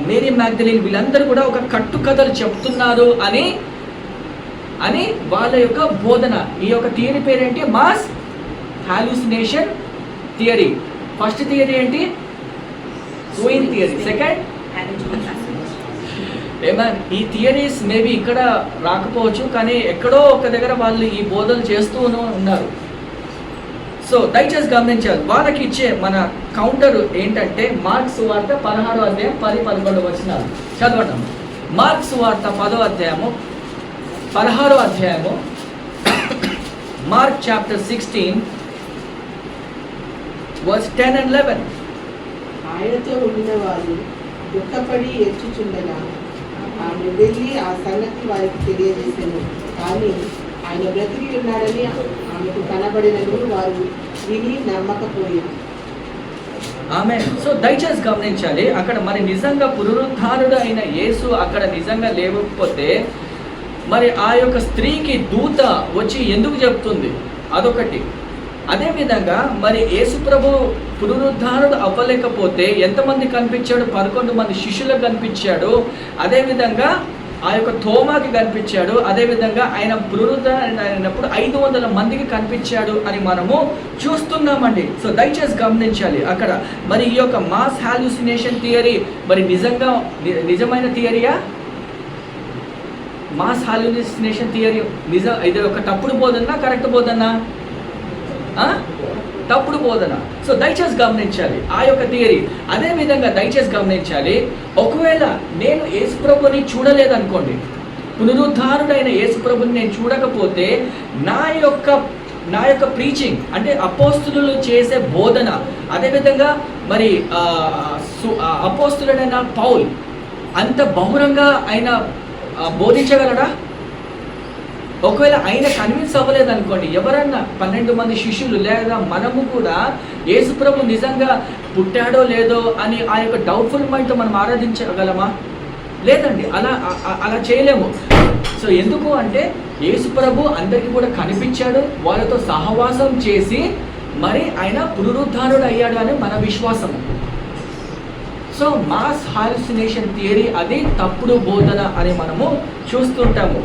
S1: మేరీ మ్యాగ్దలిన్ వీళ్ళందరూ కూడా ఒక కట్టుకథలు చెప్తున్నారు అని వాళ్ళ యొక్క బోధన. ఈ యొక్క థియరీ పేరేంటి? Mass hallucination theory. First theory ఏంటి? Swing theory. సెకండ్ ఈ థియరీస్ మేబీ ఇక్కడ రాకపోవచ్చు, కానీ ఎక్కడో ఒక దగ్గర వాళ్ళు ఈ బోధనలు చేస్తూ ఉన్నారు. సో దయచేసి గమనించాలి, వాళ్ళకి ఇచ్చే మన కౌంటర్ ఏంటంటే మార్క్స్ సువార్త 16వ అధ్యాయం 10-11 వచనాలు చదవడం. మార్క్స్ సువార్త 10వ అధ్యాయము 16వ అధ్యాయము, మార్క్ చాప్టర్ 16 వర్స్ 10 and 11.
S4: ఆయనతో ఉండిన వారు దుఃఖపడి ఎచ్చుచుండగా ఆమె వెళ్ళి ఆ సంగతి వారికి తెలియజేశాను. కానీ ఆయన బ్రతికి ఉన్నాడని ఆమెకు కనబడినను వారు విని నమ్మకపోయారు.
S1: ఆమె. సో దయచేసి గమనించాలి, అక్కడ మరి నిజంగా పునరుద్ధారుడు అయిన యేసు అక్కడ నిజంగా లేకపోతే మరి ఆ యొక్క స్త్రీకి దూత వచ్చి ఎందుకు చెప్తుంది? అదొకటి. అదేవిధంగా మరి యేసు ప్రభు పునరుద్ధారుడు అవ్వలేకపోతే ఎంతమంది కనిపించాడు? 11 మంది శిష్యులకు కనిపించాడు. అదేవిధంగా ఆ యొక్క తోమాకి కనిపించాడు. అదేవిధంగా ఆయన పునరుద్ధరణ అయినప్పుడు 500 మందికి కనిపించాడు అని మనము చూస్తున్నామండి. సో దయచేసి గమనించాలి అక్కడ మరి ఈ యొక్క మాస్ హాలూసినేషన్ థియరీ మరి నిజమైన థియరీయా? మాస్ హాలూసినేషన్ థియరీ ఇది ఒక తప్పుడు బోధన, కరెక్ట్ బోధన? తప్పుడు బోధన. సో దయచేసి గమనించాలి ఆ యొక్క థియరీ. అదేవిధంగా దయచేసి గమనించాలి, ఒకవేళ నేను యేసుప్రభుని చూడలేదనుకోండి, పునరుద్ధారుడైన యేసుప్రభుని నేను చూడకపోతే నా యొక్క ప్రీచింగ్ అంటే అపోస్తులు చేసే బోధన, అదేవిధంగా మరి అపోస్తులుడైన పౌల్ అంత బహురంగా ఆయన బోధించగలడా? ఒకవేళ ఆయన కన్విన్స్ అవ్వలేదు అనుకోండి, ఎవరన్నా 12 మంది శిష్యులు లేదా మనము కూడా యేసుప్రభు నిజంగా పుట్టాడో లేదో అని ఆ యొక్క డౌట్ఫుల్ మైండ్తో మనం ఆరాధించగలమా? లేదండి, అలా చేయలేము. సో ఎందుకు అంటే యేసుప్రభు అందరికీ కూడా కనిపించాడు, వాళ్ళతో సహవాసం చేసి మరి ఆయన పునరుద్ధారుడు అయ్యాడు అని మన విశ్వాసము. సో మాస్ హాలుసినేషన్ థియరీ అది తప్పుడు బోధన అని మనము చూస్తుంటాము.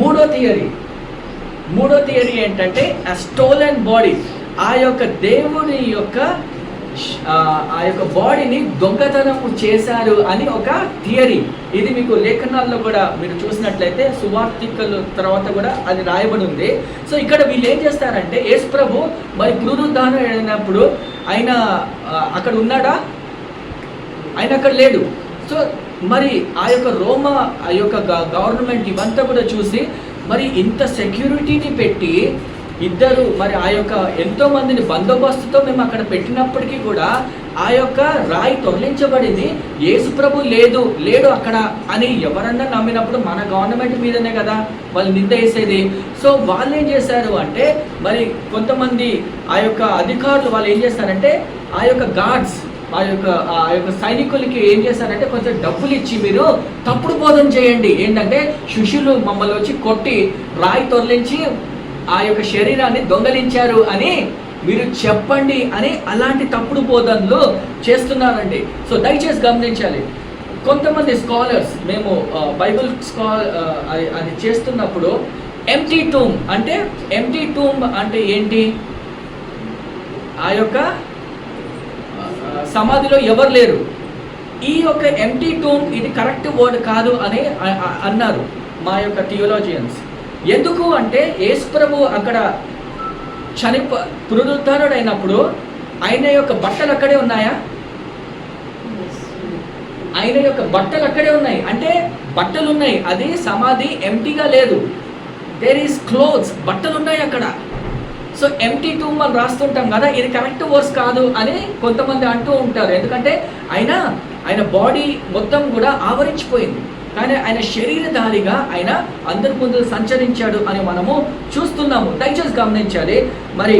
S1: మూడో థియరీ ఏంటంటే స్టోలెన్ బాడీ. ఆ యొక్క దేవుని యొక్క బాడీని దొంగతనము చేశారు అని ఒక థియరీ. ఇది మీకు లేఖనాల్లో కూడా మీరు చూసినట్లయితే సువార్తికల తర్వాత కూడా అది రాయబడి ఉంది. సో ఇక్కడ వీళ్ళు ఏం చేస్తారంటే యేసు ప్రభు మరి పునరుద్ధారణ అయినప్పుడు ఆయన అక్కడ ఉన్నాడా? ఆయన అక్కడ లేడు. సో మరి ఆ యొక్క రోమా ఆ యొక్క గవర్నమెంట్ ఇవంతా కూడా చూసి మరి ఇంత సెక్యూరిటీని పెట్టి ఇద్దరు మరి ఆ యొక్క ఎంతో మందిని బందోబస్తుతో మేము అక్కడ పెట్టినప్పటికీ కూడా ఆ యొక్క రాయి తొలగించబడింది. యేసు ప్రభు లేడు అక్కడ అని ఎవరన్నా నమ్మినప్పుడు మన గవర్నమెంట్ మీదనే కదా వాళ్ళు నింద వేసేది. సో వాళ్ళు ఏం చేశారు అంటే మరి కొంతమంది ఆ యొక్క అధికారులు వాళ్ళు ఏం చేస్తారంటే ఆ యొక్క గార్డ్స్ ఆ యొక్క సైనికులకి ఏం చేశారంటే కొంచెం డబ్బులు ఇచ్చి మీరు తప్పుడు బోధన చేయండి, ఏంటంటే శిష్యులు మమ్మల్ని వచ్చి కొట్టి రాయి తొలగించి ఆ యొక్క శరీరాన్ని దొంగలించారు అని మీరు చెప్పండి అని అలాంటి తప్పుడు బోధనలు చేస్తున్నారండి. సో దయచేసి గమనించాలి. కొంతమంది స్కాలర్స్ మేము బైబిల్ అది చేస్తున్నప్పుడు ఎంప్టీ టూమ్ అంటే ఏంటి? ఆ యొక్క సమాధిలో ఎవరు లేరు. ఈ యొక్క ఎంప్టీ టూమ్ ఇది కరెక్ట్ వర్డ్ కాదు అని అన్నారు మా యొక్క థియోలాజియన్స్. ఎందుకు అంటే యేసు ప్రభు అక్కడ పునరుద్ధానుడు అయినప్పుడు ఆయన యొక్క బట్టలు అక్కడే ఉన్నాయా? ఆయన యొక్క బట్టలు అక్కడే ఉన్నాయి, అంటే బట్టలు ఉన్నాయి, అది సమాధి ఎంప్టీగా లేదు. దేర్ ఈస్ క్లోత్స్, బట్టలు ఉన్నాయి అక్కడ. సో ఎంప్టీ టూమ్ అని రాస్తుంటాం కదా, ఇది కరెక్ట్ వర్డ్స్ కాదు అని కొంతమంది అంటూ ఉంటారు. ఎందుకంటే ఆయన బాడీ మొత్తం కూడా ఆవరించిపోయింది, కానీ ఆయన శరీరధారిగా ఆయన అందరి ముందు సంచరించాడు అని మనము చూస్తున్నాము. దయచేసి గమనించాలి. మరి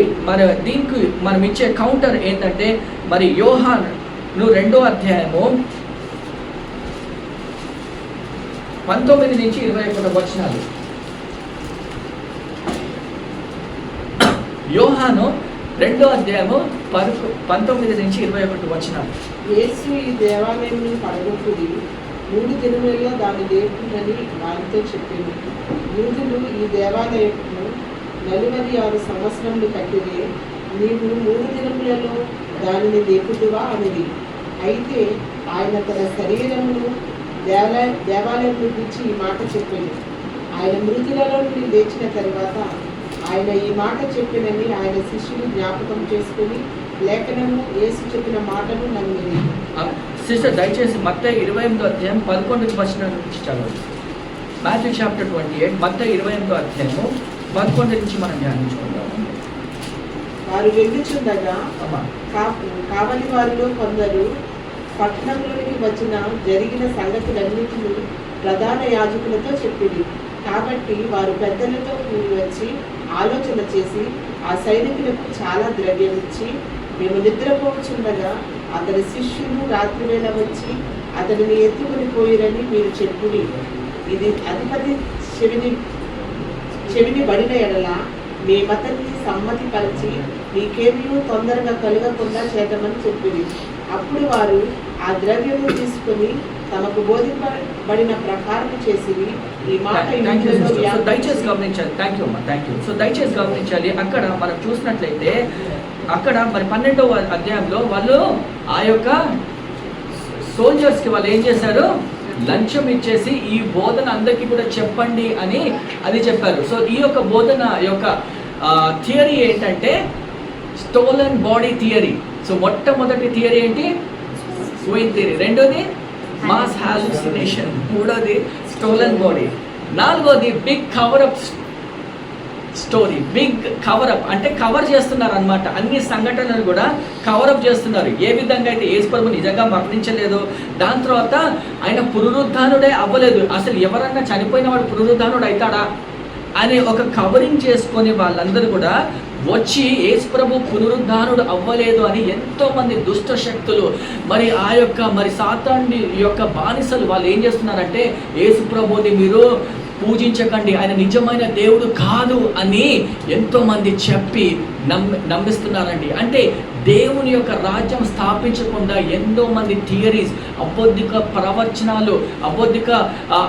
S1: దీనికి మనం ఇచ్చే కౌంటర్ ఏంటంటే మరి యోహాను 2వ అధ్యాయము 19 నుంచి 21 వచనాలు. యోహాను 2వ అధ్యాయము 19 నుంచి 21 వచనాలు.
S4: యేసు ఈ దేవాలయం పడగొట్టుడి, 3 దినములలో దాన్ని లేపునని వారితో చెప్పింది. యూదులు ఈ దేవాలయమును 46 సంవత్సరములు కట్టిరే, నీవు 3 దినములలో దానిని లేపుదువా అనేది. అయితే ఆయన తన శరీరమును దేవాలయం గురించి ఈ మాట చెప్పింది. ఆయన మృతులలో నుండి లేచిన తర్వాత ఆయన ఈ మాట చెప్పినని ఆయన శిష్యులు జ్ఞాపకం చేసుకుని లేఖనము యేసు చెప్పిన మాటను నమ్మింది.
S1: సిస్టర్ దయచేసి మత్తయి 28వ అధ్యాయం 11 వచనం నుంచి చదవండి. మాథ్యూ చాప్టర్ 28, మత్తయి 28వ అధ్యాయము 11 నుంచి మనం ధ్యానించుకుందాము.
S4: వారు వెళ్ళుచుండగా కావలి వారిలో కొందరు పట్టణంలోనికి జరిగిన సంగతులన్నింటినీ ప్రధాన యాజకులతో చెప్పింది. కాబట్టి వారు పెద్దలతో కూడి వచ్చి ఆలోచన చేసి ఆ సైనికులకు చాలా ద్రవ్యం ఇచ్చి, మేము నిద్రపోవచ్చుండగా అతని శిష్యులు రాత్రివేళ వచ్చి అతనిని ఎత్తుకుని పోయిరని మీరు చెప్పుడి. ఇది అధిపతి చెవిని బడిన ఎడల మేమతన్ని సమ్మతిపరిచి మీకేమీ తొందరగా కలగకుండా చేద్దామని చెప్పింది. అప్పుడు వారు ఆ ద్రవ్యము తీసుకుని తమకు బోధింపబడిన ప్రకారం చేసి ఈ మాట
S1: దయచేసి గమనించాలి. Thank you. సో దయచేసి గమనించాలి. అక్కడ మనం చూసినట్లయితే అక్కడ మరి 12వ అధ్యాయంలో వాళ్ళు ఆ యొక్క సోల్జర్స్కి వాళ్ళు ఏం చేశారు? లంచం ఇచ్చేసి ఈ బోధన అందరికీ కూడా చెప్పండి అని అది చెప్పారు. సో ఈ యొక్క బోధన యొక్క థియరీ ఏంటంటే స్టోలన్ బాడీ థియరీ. సో మొట్టమొదటి థియరీ ఏంటి? Swoon theory. రెండోది మాస్ హాలుసినేషన్. మూడోది స్టోలన్ బాడీ. నాలుగోది big cover up story. Big cover up అంటే కవర్ చేస్తున్నారు అనమాట. అన్ని సంఘటనలు కూడా కవరప్ చేస్తున్నారు. ఏ విధంగా అయితే యేసు ప్రభు నిజంగా మరణించలేదు, దాని తర్వాత ఆయన పునరుద్ధానుడే అవ్వలేదు, అసలు ఎవరన్నా చనిపోయిన వాడు పునరుద్ధానుడు అవుతాడా అని ఒక కవరింగ్ చేసుకొని వాళ్ళందరూ కూడా వచ్చి యేసు ప్రభు పునరుద్ధానుడు అవ్వలేదు అని ఎంతోమంది దుష్ట శక్తులు మరి ఆ యొక్క మరి సాతాను యొక్క బానిసలు వాళ్ళు ఏం చేస్తున్నారంటే యేసు ప్రభుని మీరు పూజించకండి, ఆయన నిజమైన దేవుడు కాదు అని ఎంతోమంది చెప్పి నమ్మిస్తున్నారండి. అంటే దేవుని యొక్క రాజ్యం స్థాపించకుండా ఎంతో మంది థియరీస్, అబద్ధిక ప్రవచనాలు, అబద్ధిక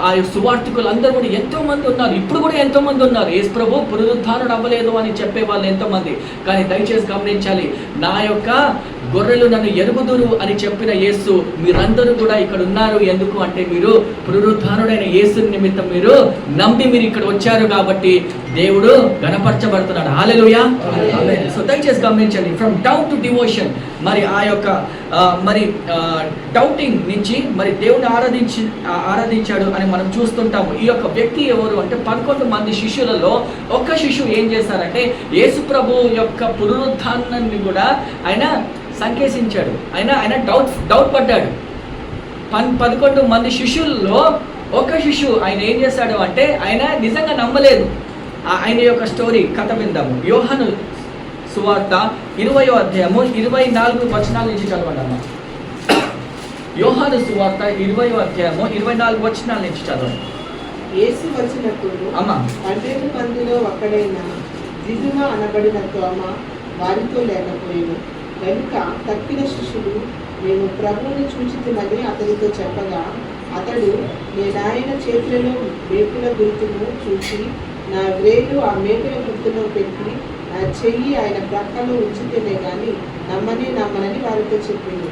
S1: ఆ సువార్థికులు అందరూ కూడా ఎంతోమంది ఉన్నారు. ఇప్పుడు కూడా ఎంతోమంది ఉన్నారు. యేసు ప్రభు పునరుద్ధానుడు అవ్వలేదు అని చెప్పే వాళ్ళు ఎంతోమంది. కానీ దయచేసి గమనించాలి, నా యొక్క గొర్రెలు నన్ను ఎరుగుదురు అని చెప్పిన యేసు మీరందరూ కూడా ఇక్కడ ఉన్నారు. ఎందుకు అంటే మీరు పునరుద్ధానుడైన యేసు నిమిత్తం మీరు నమ్మి మీరు ఇక్కడ వచ్చారు కాబట్టి దేవుడు గణపరచబడుతున్నాడు. హల్లెలూయా. సో
S6: దయచేసి గమనించండి, ఫ్రమ్ డౌట్ టు డివోషన్. మరి ఆ యొక్క డౌటింగ్ నుంచి మరి దేవుని ఆరాధించాడు అని మనం చూస్తుంటాము. ఈ యొక్క వ్యక్తి ఎవరు అంటే 11 మంది శిష్యులలో ఒక్క శిష్యువు ఏం చేశారంటే యేసు ప్రభు యొక్క పునరుత్థానాన్ని కూడా ఆయన సంకేతించాడు. ఆయన డౌట్ పడ్డాడు. 11 మంది శిష్యుల్లో ఒక శిష్యువు ఆయన ఏం చేశాడు అంటే ఆయన నిజంగా నమ్మలేదు. ఆయన యొక్క స్టోరీ కథ విందాము. యోహాను సువార్త 20వ అధ్యాయము 24 వచనాల నుంచి చదవండి. యోహాను సువార్త 20వ అధ్యాయము 24 వచనాల నుంచి చదవండి.
S4: యేసు వచ్చినప్పుడు 12 మందిలో ఒకడైన దిదుమ అనబడిన తోమ వారితో లేకపోయాను. కనుక తక్కిన శిష్యులు మేము ప్రభువుని చూచితిమని అతనితో చెప్పగా అతడు నేనాయన చేతులలో మేకుల గుర్తును చూసి నా వేలు ఆ మేకుల గుర్తులో పెట్టి నా చెయ్యి ఆయన ప్రక్కలో ఉంచితేనే కానీ నమ్మనని వారితో చెప్పింది.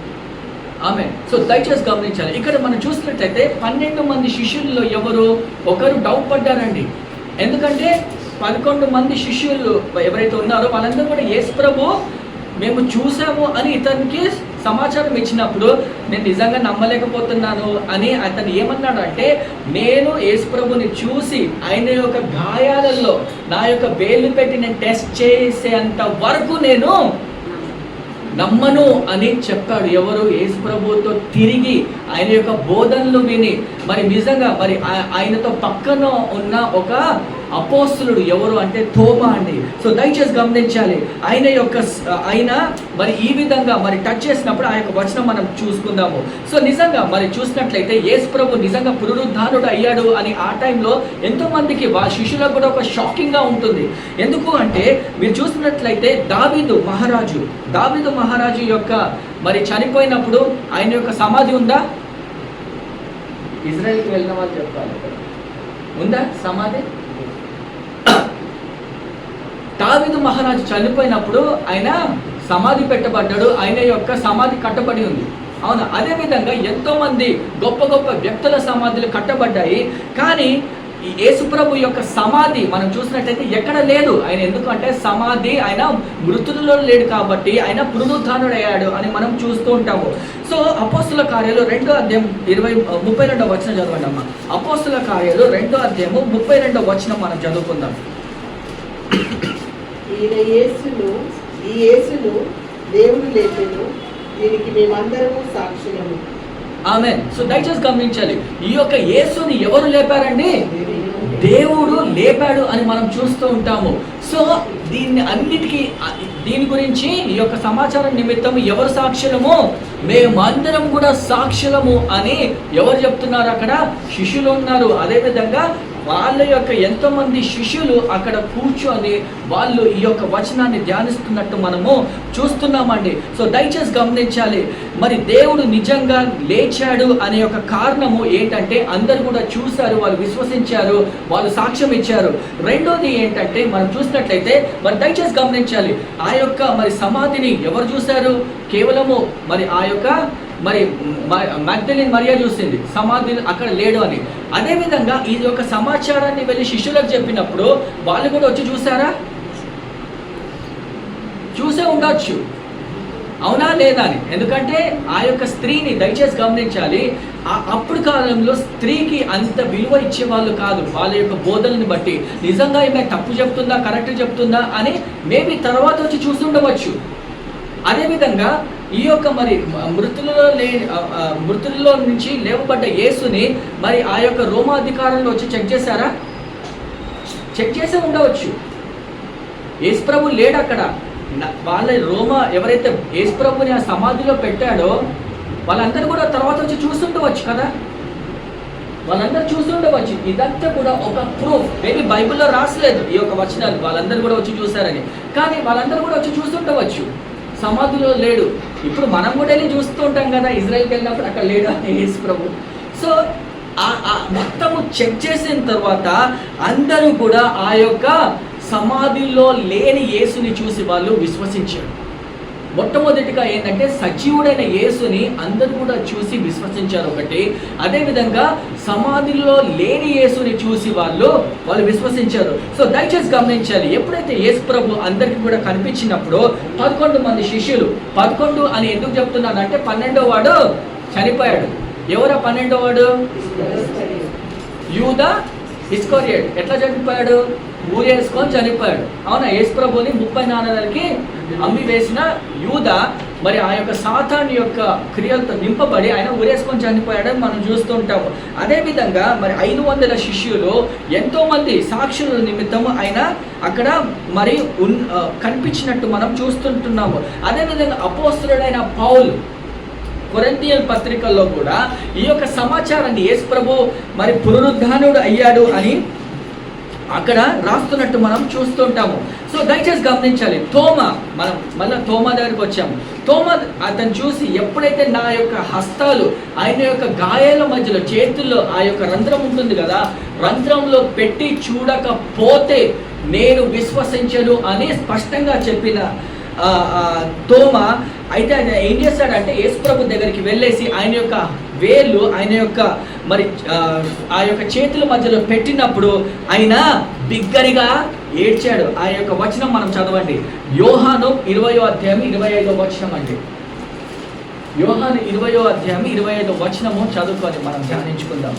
S6: ఆమె. సో దయచేసి గమనించాలి, ఇక్కడ మనం చూసినట్లయితే 12 మంది శిష్యుల్లో ఒకరు డౌట్ పడ్డారండి. ఎందుకంటే 11 మంది శిష్యులు ఎవరైతే ఉన్నారో వాళ్ళందరూ కూడా యేసు ప్రభు మేము చూసాము అని ఇతనికి సమాచారం ఇచ్చినప్పుడు నేను నిజంగా నమ్మలేకపోతున్నాను అని అతను ఏమన్నాడు అంటే నేను యేసు ప్రభుని చూసి ఆయన యొక్క గాయాలలో నా యొక్క వేలు పెట్టి నేను టెస్ట్ చేసేంత వరకు నేను నమ్మను అని చెప్పాడు. ఎవరు? యేసు ప్రభువుతో తిరిగి ఆయన యొక్క బోధనలు విని మరి నిజంగా మరి ఆయనతో పక్కన ఉన్న ఒక అపోస్తులుడు ఎవరు అంటే తోమా అండి. సో దయచేసి గమనించాలి, ఆయన మరి ఈ విధంగా మరి టచ్ చేసినప్పుడు ఆ యొక్క వచనం మనం చూసుకుందాము. సో నిజంగా మరి చూసినట్లయితే యేసు ప్రభు నిజంగా పునరుద్ధానుడు అయ్యాడు అని ఆ టైంలో ఎంతో మందికి శిష్యులకు కూడా ఒక షాకింగ్గా ఉంటుంది. ఎందుకు అంటే మీరు చూసినట్లయితే దావీదు మహారాజు యొక్క మరి చనిపోయినప్పుడు ఆయన యొక్క సమాధి ఉందా? ఇజ్రాయెల్కి వెళ్ళిన వాళ్ళు చెప్పాలి, ఉందా సమాధి? దావీదు మహారాజు చనిపోయినప్పుడు ఆయన సమాధి పెట్టబడ్డాడు, ఆయన యొక్క సమాధి కట్టబడి ఉంది. అవునా? అదేవిధంగా ఎంతోమంది గొప్ప గొప్ప వ్యక్తుల సమాధులు కట్టబడ్డాయి. కానీ ఈ యేసుప్రభు యొక్క సమాధి మనం చూసినట్లయితే ఎక్కడ లేదు. ఆయన ఎందుకంటే సమాధి ఆయన మృతులలో లేడు కాబట్టి ఆయన పునరుద్ధానుడయ్యాడు అని మనం చూస్తూ ఉంటాము. సో అపోస్తుల కార్యాలు 2వ అధ్యాయం 32వ వచనం చదవండి అమ్మ. అపోస్తుల కార్యాలు 2వ అధ్యాయము 32వ వచనం మనం చదువుకుందాం.
S4: ఈ యేసును దేవుడు లేపెను, దీనికి మేమందరము సాక్షులము.
S6: ఆమేన్. సో దయచేసి గమనించాలి, ఈ యొక్క యేసుని ఎవరు లేపారండి? దేవుడు లేపాడు అని మనం చూస్తూ ఉంటాము. సో దీని గురించి ఈ యొక్క సమాచారం నిమిత్తం ఎవరు సాక్షులము? మేమందరం కూడా సాక్షులము అని ఎవరు చెప్తున్నారు? అక్కడ శిష్యులు ఉన్నారు. అదేవిధంగా వాళ్ళ యొక్క ఎంతోమంది శిష్యులు అక్కడ కూర్చొని వాళ్ళు ఈ యొక్క వచనాన్ని ధ్యానిస్తున్నట్టు మనము చూస్తున్నామండి. సో దయచేసి గమనించాలి, మరి దేవుడు నిజంగా లేచాడు అనే యొక్క కారణము ఏంటంటే అందరూ కూడా చూశారు, వాళ్ళు విశ్వసించారు, వాళ్ళు సాక్ష్యం ఇచ్చారు. రెండోది ఏంటంటే మనం చూసినట్లయితే మరి దయచేసి గమనించాలి, ఆ యొక్క మరి సమాధిని ఎవరు చూశారు? కేవలము మరి ఆ యొక్క మరి మగ్దలిన్ మరియా చూసింది, సమాధి అక్కడ లేడు అని. అదేవిధంగా ఈ యొక్క సమాచారాన్ని వెళ్ళి శిష్యులకు చెప్పినప్పుడు వాళ్ళు కూడా వచ్చి చూసారా? చూసే ఉండొచ్చు, అవునా లేదా అని. ఎందుకంటే ఆ యొక్క స్త్రీని దయచేసి గమనించాలి, అప్పుడు కాలంలో స్త్రీకి అంత విలువ ఇచ్చేవాళ్ళు కాదు. వాళ్ళ యొక్క బోధనని బట్టి నిజంగా ఈమె తప్పు చెప్తుందా కరెక్ట్ చెప్తుందా అని మేబీ తర్వాత వచ్చి చూస్తుండవచ్చు. అదేవిధంగా ఈ యొక్క మరి మృతుల్లో నుంచి లేవబడ్డ యేసుని మరి ఆ యొక్క రోమాధికారంలో వచ్చి చెక్ చేశారా? చెక్ చేసే ఉండవచ్చు. యేసు ప్రభు లేడు అక్కడ. వాళ్ళ ఎవరైతే యేసు ప్రభుని ఆ సమాధిలో పెట్టాడో వాళ్ళందరూ కూడా తర్వాత వచ్చి చూస్తుండవచ్చు కదా, వాళ్ళందరూ చూస్తుండవచ్చు. ఇదంతా కూడా ఒక ప్రూఫ్. మేబీ బైబిల్లో రాసలేదు ఈ యొక్క వచనాలు వాళ్ళందరూ కూడా వచ్చి చూశారని, కానీ వాళ్ళందరూ కూడా వచ్చి చూస్తుండవచ్చు. సమాధిలో లేడు. ఇప్పుడు మనం కూడా వెళ్ళి చూస్తూ ఉంటాం కదా, ఇజ్రాయెల్కి వెళ్ళినప్పుడు అక్కడ లేడు అని యేసు ప్రభు. సో మొత్తము చెక్ చేసిన తర్వాత అందరూ కూడా ఆ యొక్క సమాధిలో లేని యేసుని చూసి వాళ్ళు విశ్వసించారు. మొట్టమొదటిగా ఏంటంటే సజీవుడైన యేసుని అందరూ కూడా చూసి విశ్వసించారు ఒకటి, అదేవిధంగా సమాధిలో లేని యేసుని చూసి వాళ్ళు విశ్వసించారు. సో దయచేసి గమనించాలి, ఎప్పుడైతే యేసు ప్రభు అందరికీ కూడా కనిపించినప్పుడు 11 మంది శిష్యులు, 11 అని ఎందుకు చెప్తున్నానంటే 12వ వాడు చనిపోయాడు. ఎవరా 12వ వాడు? యూదా ఇస్కరియోట్. ఎట్లా చనిపోయాడు? ఊరేసుకొని చనిపోయాడు. అవునా? యేసు ప్రభుని 30 నాణాలకి అమ్మి వేసిన యూదా మరి ఆ యొక్క సాతాను యొక్క క్రియలతో నింపబడి ఆయన ఊరేసుకొని చనిపోయాడని మనం చూస్తుంటాము. అదేవిధంగా మరి 500 శిష్యులు ఎంతోమంది సాక్షుల నిమిత్తము ఆయన అక్కడ మరి కనిపించినట్టు మనం చూస్తుంటున్నాము. అదేవిధంగా అపోస్తలుడైన పౌలు కొరింథీయుల పత్రికల్లో కూడా ఈ యొక్క సమాచారాన్ని యేసు ప్రభు మరి పునరుద్ధానుడు అయ్యాడు అని అక్కడ రాస్తున్నట్టు మనం చూస్తుంటాము. సో దయచేసి గమనించాలి, తోమా, మనం మళ్ళీ తోమా దగ్గరికి వచ్చాము. తోమా అతను చూసి ఎప్పుడైతే నా యొక్క హస్తాలు ఆయన యొక్క గాయాల మధ్యలో చేతుల్లో ఆ యొక్క రంధ్రం ఉంటుంది కదా, రంధ్రంలో పెట్టి చూడకపోతే నేను విశ్వసించను అని స్పష్టంగా చెప్పిన తోమా అయితే ఆయన ఏం చేస్తాడంటే యేసు ప్రభు దగ్గరికి వెళ్ళేసి ఆయన యొక్క వేళ్ళు ఆయన యొక్క మరి ఆ యొక్క చేతుల మధ్యలో పెట్టినప్పుడు ఆయన బిగ్గరగా ఏడ్చాడు. ఆ యొక్క వచనం మనం చదవండి. యోహాను 20వ అధ్యాయం 25వ వచనం అండి. యోహాను 20వ అధ్యాయం 25వ వచనము చదువుకొని మనం ధ్యానించుకుందాం.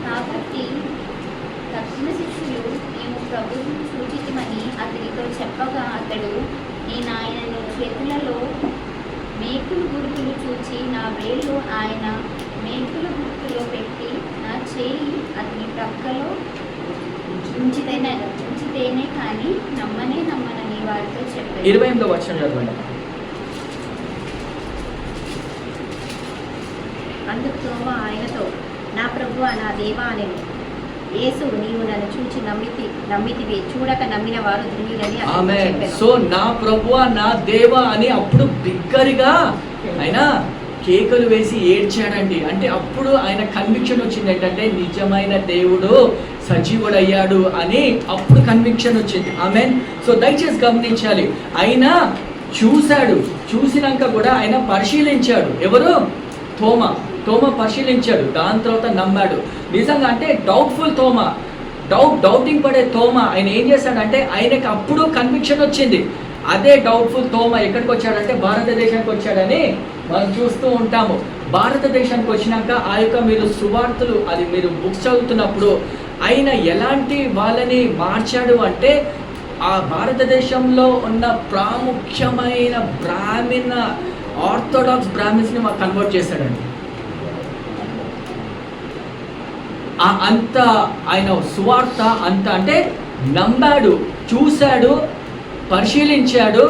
S7: కాబట్టి దక్షిణ శిష్యులు మేము ప్రభువును సూచించమని అతనితో చెప్పగా అతడు, నేను ఆయనను చేతులలో మేకులు గుర్తులు చూచి నా వేళ్ళు ఆయన మేకుల గుర్తులో పెట్టి నా చేయి అతని ప్రక్కలో ఉంచితేనే కానీ నమ్మనని వారితో చెప్పాను.
S6: 28వ వచనం చదవండి.
S7: అందుకు తోమా ఆయనతో, నా ప్రభువా నా దేవా అనెను. యేసు, నీవు నన్ను చూచి నమ్మితివి, చూడక నమ్మిన వారు ధన్యులని
S6: ఆమేన్. సో నా ప్రభువా నా దేవా అని అప్పుడు బిగ్గరగా ఆయన కేకలు వేసి ఏడ్చాడండి. అంటే అప్పుడు ఆయన కన్విక్షన్ వచ్చింది ఏంటంటే నిజమైన దేవుడు సజీవుడయ్యాడు అని అప్పుడు కన్విక్షన్ వచ్చింది. ఆమేన్. సో దయచేసి గమనించాలి, ఆయన చూశాడు, చూసినాక కూడా ఆయన పరిశీలించాడు. ఎవరు? తోమా పరిశీలించాడు, దాని తర్వాత నమ్మాడు. నిజంగా అంటే డౌట్ఫుల్ తోమా, డౌటింగ్ పడే తోమా ఆయన ఏం చేశాడంటే ఆయనకి అప్పుడు కన్విక్షన్ వచ్చింది. అదే డౌట్ఫుల్ తోమా ఎక్కడికి వచ్చాడంటే భారతదేశానికి వచ్చాడని మనం చూస్తూ ఉంటాము. భారతదేశానికి వచ్చినాక ఆ యొక్క మీరు సువార్తలు అది మీరు బుక్స్ చదువుతున్నప్పుడు ఆయన ఎలాంటి వాళ్ళని మార్చాడు అంటే ఆ భారతదేశంలో ఉన్న ప్రాముఖ్యమైన ఆర్థోడాక్స్ బ్రాహ్మిన్స్ని మాకు కన్వర్ట్ చేశాడండి. అంత ఆయన సువార్త అంత అంటే నమ్మాడు, చూశాడు, పరిశీలించాడు,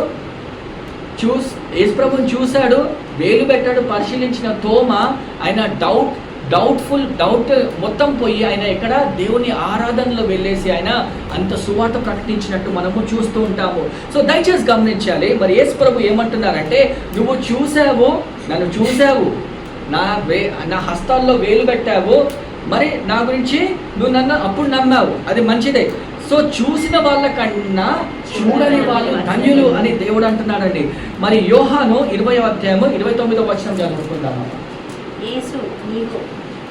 S6: యేసు ప్రభువుని చూశాడు, వేలు పెట్టాడు. పరిశీలించిన తోమా ఆయన డౌట్ మొత్తం పోయి ఆయన ఎక్కడ దేవుని ఆరాధనలో వెళ్ళేసి ఆయన అంత సువార్త ప్రకటించినట్టు మనము చూస్తూ ఉంటాము. సో దయచేసి గమనించాలి, మరి యేసు ప్రభు ఏమంటున్నారంటే నువ్వు చూసావు, నన్ను చూసావు, నా హస్తాల్లో వేలు పెట్టావు, మరి నా గురించి నువ్వు నన్ను అప్పుడు నమ్మావు, అది మంచిదే. సో చూసిన వాళ్ళకన్నా చూడని వాళ్ళు ధన్యులు అని దేవుడు అంటున్నాడండి. మరి యోహాను 20వ అధ్యాయము 29వ వచనం చదువుకుందాము.
S7: యేసు, నీవు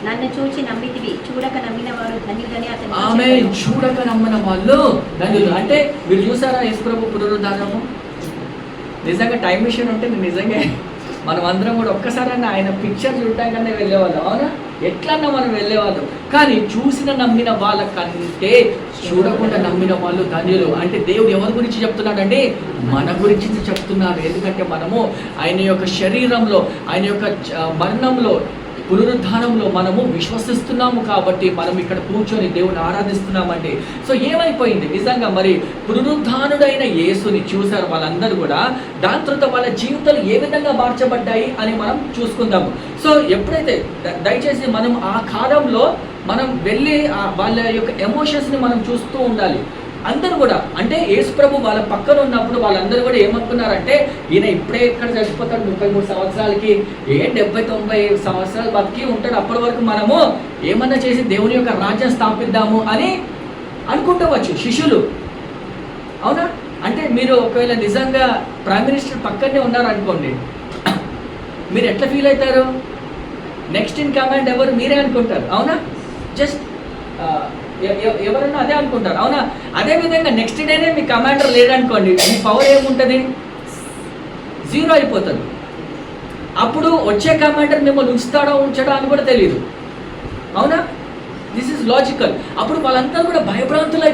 S7: నన్ను చూచి నమ్మితివి, చూడక నమ్మిన వారు ధన్యులని అతను.
S6: ఆమేన్. చూడక నమ్మిన వాళ్ళు ధన్యులు. అంటే మీరు చూసారా యేసు ప్రభు పునరుద్ధానము? నిజంగా టైం మిషన్ ఉంటే నిజంగా మనం అందరం కూడా ఒక్కసారైనా ఆయన పిక్చర్ చూడటానికన్నా వెళ్ళేవాళ్ళం. అవునా? ఎట్లన్నా మనం వెళ్ళేవాళ్ళం. కానీ చూసిన నమ్మిన వాళ్ళకంటే చూడకుండా నమ్మిన వాళ్ళు ధన్యులు. అంటే దేవుడు ఎవరి గురించి చెప్తున్నాడండి? మన గురించి చెప్తున్నారు. ఎందుకంటే మనము ఆయన యొక్క శరీరంలో, ఆయన యొక్క మరణంలో, పునరుద్ధానంలో మనము విశ్వసిస్తున్నాము కాబట్టి మనం ఇక్కడ కూర్చొని దేవుని ఆరాధిస్తున్నామండి. సో ఏమైపోయింది నిజంగా మరి పునరుద్ధానుడైన యేసుని చూశారు వాళ్ళందరూ కూడా. దాని తర్వాత వాళ్ళ జీవితాలు ఏ విధంగా మార్చబడ్డాయి అని మనం చూసుకుందాము. సో ఎప్పుడైతే దయచేసి మనం ఆ కాలంలో మనం వెళ్ళి వాళ్ళ యొక్క ఎమోషన్స్ని మనం చూస్తూ ఉండాలి. అందరూ కూడా అంటే యేసు ప్రభు వాళ్ళ పక్కన ఉన్నప్పుడు వాళ్ళందరూ కూడా ఏమనుకున్నారంటే ఈయన ఇప్పుడే ఎక్కడ చచ్చిపోతాడు, 33 సంవత్సరాలకి, 70-90 సంవత్సరాలు బతికి ఉంటాడు, అప్పటి వరకు మనము ఏమన్నా చేసి దేవుని యొక్క రాజ్యం స్థాపిద్దాము అని అనుకుంటవచ్చు శిష్యులు. అవునా? అంటే మీరు ఒకవేళ నిజంగా ప్రైమ్ మినిస్టర్ పక్కనే ఉన్నారనుకోండి, మీరు ఎట్లా ఫీల్ అవుతారు? నెక్స్ట్ ఇన్ కమాండ్ ఎవరు? మీరే అనుకుంటారు, అవునా? జస్ట్ ఎవరన్నా అదే అనుకుంటారు, అవునా? అదేవిధంగా నెక్స్ట్ డేనే మీ కమాండర్ లేడనుకోండి, మీ పవర్ ఏముంటుంది? 0 అయిపోతుంది. అప్పుడు వచ్చే కమాండర్ మిమ్మల్ని ఉంచడా అని కూడా తెలియదు, అవునా? This is logical. అప్పుడు వాళ్ళంతా కూడా భయభ్రాంతులు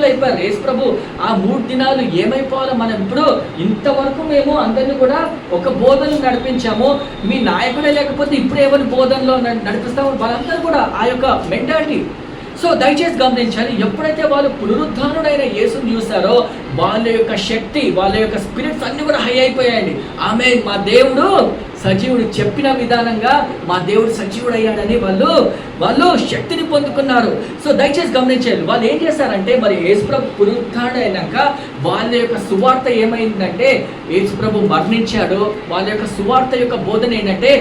S6: అయిపోయారు. యేసు ప్రభు ఆ 3 దినాలు ఏమైపోవాలో, మనం ఇప్పుడు ఇంతవరకు మేము అందరినీ కూడా ఒక బోధనలు నడిపించాము, మీ నాయకుడే లేకపోతే ఇప్పుడు ఎవరి బోధనలో నడిపిస్తాము, వాళ్ళందరూ కూడా ఆ యొక్క మెంటాలిటీ. సో దయచేసి గమనించాలి, ఎప్పుడైతే వాళ్ళు పునరుద్ధానుడైన యేసుని చూస్తారో వాళ్ళ యొక్క శక్తి, వాళ్ళ యొక్క స్పిరిట్స్ అన్ని కూడా హై అయిపోయాయండి. ఆమె మా దేవుడు సజీవుడు, చెప్పిన విధానంగా మా దేవుడు సజీవుడు అయ్యాడని వాళ్ళు శక్తిని పొందుకున్నారు. సో దయచేసి గమనించాలి, వాళ్ళు ఏం చేశారంటే, మరి యేసుప్రభు పునరుద్ధానుడు అయినాక వాళ్ళ యొక్క సువార్త ఏమైందంటే, యేసుప్రభు మరణించాడు, వాళ్ళ యొక్క సువార్త యొక్క బోధన ఏంటంటే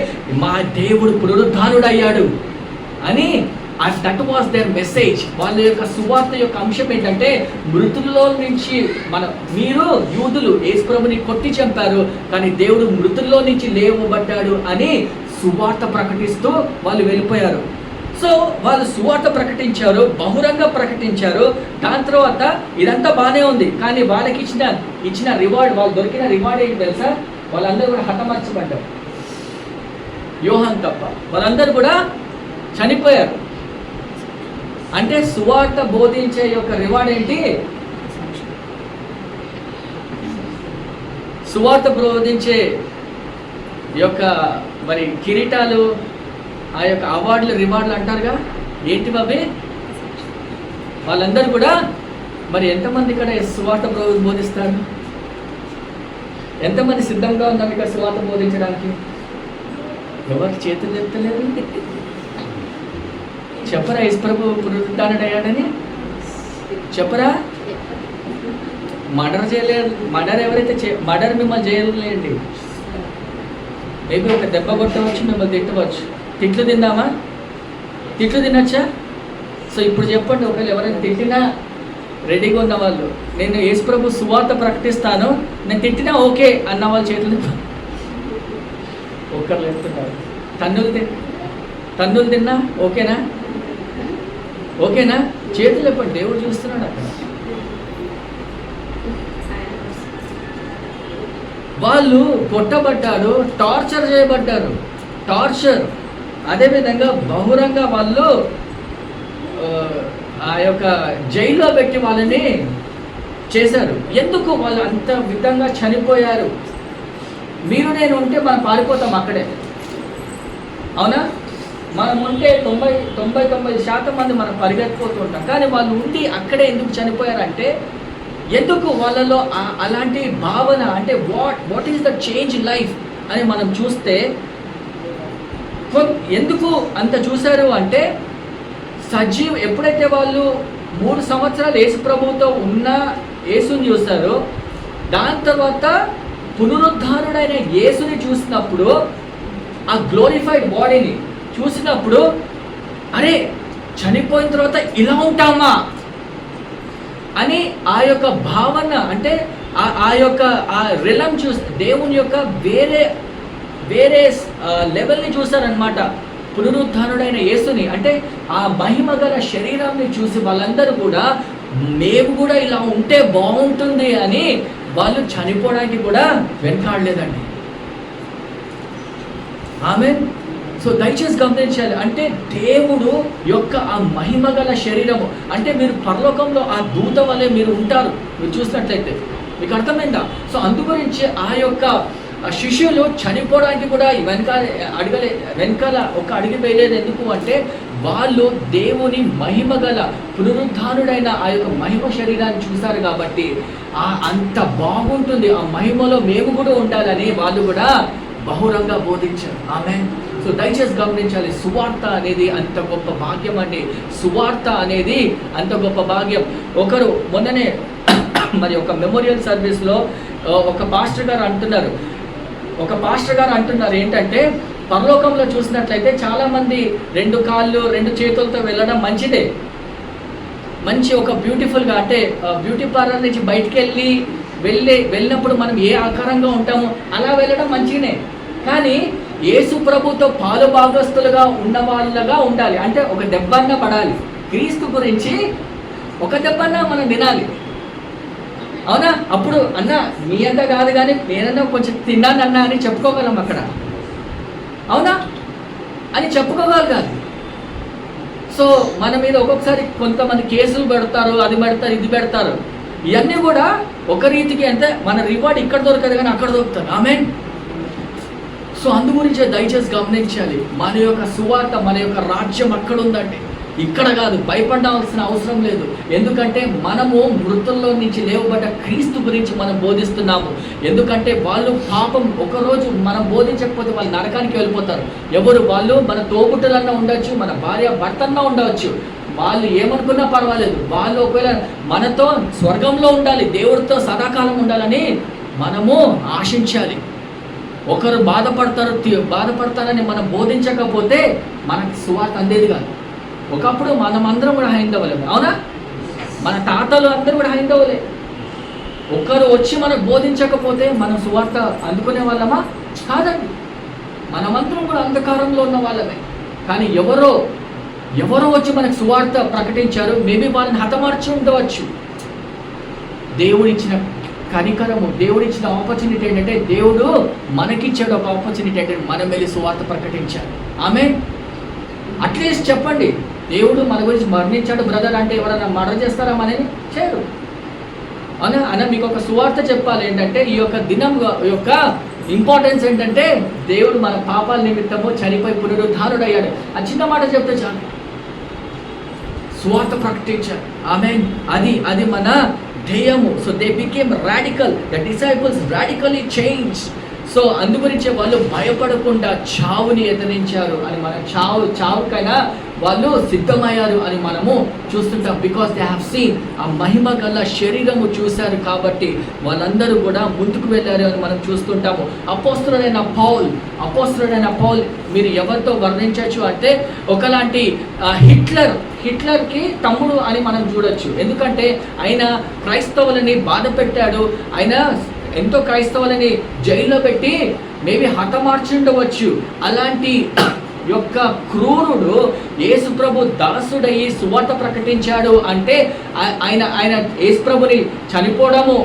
S6: మా దేవుడు పునరుద్ధానుడు అయ్యాడు అని. And that was there message. వాళ్ళ యొక్క సువార్త యొక్క అంశం ఏంటంటే, మృతుల్లో నుంచి మీరు యూదులు యేసుప్రభుని కొట్టి చంపారు, కానీ దేవుడు మృతుల్లో నుంచి లేవబడ్డాడు అని సువార్త ప్రకటిస్తూ వాళ్ళు వెళ్ళిపోయారు. సో వాళ్ళు సువార్త ప్రకటించారు, బహురంగ ప్రకటించారు. దాని తర్వాత ఇదంతా బాగానే ఉంది, కానీ వాళ్ళకి ఇచ్చిన రివార్డ్, వాళ్ళు దొరికిన రివార్డ్ ఏంటి తెలుసా? వాళ్ళందరూ కూడా హతమార్చబడ్డారు, యోహాన్ తప్ప. వాళ్ళందరూ కూడా చనిపోయారు. అంటే సువార్త బోధించే యొక్క రివార్డ్ ఏంటి? సువార్త బోధించే యొక్క మరి కిరీటాలు, ఆ యొక్క అవార్డులు, రివార్డులు అంటారుగా, ఏంటి అవి? వాళ్ళందరూ కూడా మరి ఎంతమంది ఇక్కడ సువార్త బోధిస్తారు? ఎంతమంది సిద్ధంగా ఉన్నారు ఇక్కడ సువార్త బోధించడానికి? ఎవరికి చేతులు చెప్తలేరు? చెప్పరా యేసు ప్రభు పునరుద్ధానుడయ్యాడని? చెప్పరా? మర్డర్ ఎవరైతే మర్డర్ మిమ్మల్ని చేయలేండి, మేబీ ఒక దెబ్బ కొట్టవచ్చు, మిమ్మల్ని తిట్టవచ్చు. తిట్లు తిందామా? తిట్లు తినచ్చా? సో ఇప్పుడు చెప్పండి, ఒకవేళ ఎవరైనా తిట్టినా రెడీగా ఉన్న వాళ్ళు, నేను యేసు ప్రభు సువార్త ప్రకటిస్తాను, నేను తిట్టినా ఓకే అన్న వాళ్ళ చేతులు ఒక్కరు లేపుతున్నారు. తన్నులు తిన్నా ఓకేనా? చేతులు లేపండి, దేవుడు చూస్తున్నాడు అక్కడ. వాళ్ళు కొట్టబడ్డారు, టార్చర్ చేయబడ్డారు, అదేవిధంగా బహురంగా వాళ్ళు ఆ యొక్క జైల్లో పెట్టి వాళ్ళని చేశారు. ఎందుకు వాళ్ళు అంత విధంగా చనిపోయారు? మీరు నేను ఉంటే మనం పారిపోతాం అక్కడే, అవునా? మనం ఉంటే 99% మంది మనం పరిగెత్తిపోతూ ఉంటాం, కానీ వాళ్ళు ఉండి అక్కడే ఎందుకు చనిపోయారంటే, ఎందుకు వాళ్ళలో అలాంటి భావన, అంటే what is the change in life అని మనం చూస్తే, ఎందుకు అంత చూశారు అంటే, ఎప్పుడైతే వాళ్ళు 3 సంవత్సరాలు యేసు ప్రభువుతో ఉన్న యేసుని చూస్తారో, దాని తర్వాత పునరుద్ధానుడైన యేసుని చూసినప్పుడు, ఆ గ్లోరిఫైడ్ బాడీని చూసినప్పుడు, అరే చనిపోయిన తర్వాత ఇలా ఉంటామా అని ఆ యొక్క భావన, అంటే ఆ యొక్క ఆ రిలం చూస్తే దేవుని యొక్క వేరే లెవెల్ని చూస్తారనమాట. పునరుద్ధానుడైన యేసుని, అంటే ఆ మహిమ గల శరీరాన్ని చూసి వాళ్ళందరూ కూడా మేము కూడా ఇలా ఉంటే బాగుంటుంది అని వాళ్ళు చనిపోవడానికి కూడా వెనకాడలేదండి. ఆమేన్. సో దయచేసి గమనించాలి, అంటే దేవుడు యొక్క ఆ మహిమ గల శరీరము, అంటే మీరు పరలోకంలో ఆ దూత వలె మీరు ఉంటారు. మీరు చూసినట్లయితే మీకు అర్థమైందా? సో అందుగురించి ఆ యొక్క శిష్యులు చనిపోవడానికి కూడా వెనకాల ఒక అడుగు వేయలేదు. ఎందుకు అంటే వాళ్ళు దేవుని మహిమ గల పునరుద్ధానుడైన ఆ యొక్క మహిమ శరీరాన్ని చూశారు కాబట్టి అంత బాగుంటుంది, ఆ మహిమలో మేము కూడా ఉండాలని వాళ్ళు కూడా బహురంగా బోధించారు. ఆమేన్. సో దయచేసి గమనించాలి, సువార్త అనేది అంత గొప్ప భాగ్యం అండి. సువార్త అనేది అంత గొప్ప భాగ్యం. మొన్ననే మరి ఒక మెమోరియల్ సర్వీస్లో ఒక పాస్టర్ గారు అంటున్నారు ఏంటంటే, పరలోకంలో చూసినట్లయితే చాలామంది 2 కాళ్ళు 2 చేతులతో వెళ్ళడం మంచిదే, మంచి ఒక బ్యూటిఫుల్గా అంటే బ్యూటీ పార్లర్ నుంచి బయటికి వెళ్ళినప్పుడు మనం ఏ ఆకారంగా ఉంటామో అలా వెళ్ళడం మంచిగానే. కానీ యేసు ప్రభుతో పాలు భాగస్తులుగా ఉన్న వాళ్ళగా ఉండాలి. అంటే ఒక దెబ్బన్న పడాలి. క్రీస్తు గురించి ఒక దెబ్బన్నా మనం వినాలి, అవునా? అప్పుడు అన్న మీ అంతా కాదు కానీ నేనన్నా కొంచెం తిన్నానన్నా అని చెప్పుకోగలం అక్కడ, అవునా అని చెప్పుకోగలగాలి. సో మన మీద ఒక్కొక్కసారి కొంతమంది కేసులు పెడతారు, అది పెడతారు, ఇది పెడతారు. ఇవన్నీ కూడా ఒక రీతికి అంటే మన రివార్డ్ ఇక్కడ దొరకదు కానీ అక్కడ దొరుకుతారు. ఆమేన్. సో అందు గురించే దయచేసి గమనించాలి, మన యొక్క సువార్త, మన యొక్క రాజ్యం అక్కడ ఉందండి, ఇక్కడ కాదు. భయపడాల్సిన అవసరం లేదు. ఎందుకంటే మనము మృతుల్లో నుంచి లేవబడ్డ క్రీస్తు గురించి మనం బోధిస్తున్నాము. ఎందుకంటే వాళ్ళు పాపం ఒకరోజు మనం బోధించకపోతే వాళ్ళు నరకానికి వెళ్ళిపోతారు. ఎవరు వాళ్ళు? మన తోబుట్టులన్నా ఉండొచ్చు, మన భార్య భర్తన్నా ఉండవచ్చు. వాళ్ళు ఏమనుకున్నా పర్వాలేదు. వాళ్ళు ఒకవేళ మనతో స్వర్గంలో ఉండాలి, దేవుడితో సదాకాలం ఉండాలని మనము ఆశించాలి. ఒకరు బాధపడతారని మనం బోధించకపోతే మనకు సువార్త అందేది కాదు. ఒకప్పుడు మనమందరం కూడా హైందవులే, అవునా? మన తాతలు అందరూ కూడా హైందవులే. ఒకరు వచ్చి మనకు బోధించకపోతే మనం సువార్త అందుకునే వాళ్ళమా? కాదండి. మనమందరం కూడా అంధకారంలో ఉన్న వాళ్ళమే. కానీ ఎవరో వచ్చి మనకు సువార్త ప్రకటించారు. మేబీ వాళ్ళని హతమార్చి ఉండవచ్చు. దేవుడిచ్చిన కనికరము, దేవుడిచ్చిన ఆపర్చునిటీ ఏంటంటే దేవుడు మనకిచ్చాడు ఒక ఆపర్చునిటీ అంటే మనం వెళ్ళి సువార్త ప్రకటించాలి. ఆమేన్. అట్లీస్ట్ చెప్పండి, దేవుడు మన గురించి మరణించాడు బ్రదర్ అంటే ఎవరైనా మర్డర్ చేస్తారా? మనని చేయరు. అన్న మీకు ఒక సువార్త చెప్పాలి ఏంటంటే ఈ యొక్క దినం యొక్క ఇంపార్టెన్స్ ఏంటంటే దేవుడు మన పాపాల నిమిత్తము చనిపోయి పునరుద్ధారుడయ్యాడు. ఆ చిన్న మాట చెప్తే చాలు, సువార్త ప్రకటించారు. ఆమేన్. అది మన ధ్యేయము. So they became radical, the disciples radically change. So అందుగురించే వాళ్ళు భయపడకుండా చావుని ఎదిరించారు అని మనం చావుకైనా వాళ్ళు సిద్ధమయ్యారు అని మనము చూస్తుంటాం. బికాస్ దే హ్యావ్ సీన్, ఆ మహిమ గల శరీరము చూశారు కాబట్టి వాళ్ళందరూ కూడా ముందుకు వెళ్ళారు అని మనం చూస్తుంటాము. అపోస్తలుడైన పౌల్ మీరు ఎవరితో వర్ణించవచ్చు అంటే ఒకలాంటి హిట్లర్కి తమ్ముడు అని మనం చూడొచ్చు. ఎందుకంటే ఆయన క్రైస్తవులని బాధ పెట్టాడు. ఆయన ఎంతో క్రైస్తవులని జైల్లో పెట్టి మేబీ హతమార్చుండవచ్చు. అలాంటి యొక్క క్రూరుడు యేసుప్రభు దాసుడయ్యి సువార్త ప్రకటించాడు అంటే ఆయన యేసుప్రభుని చనిపోవడము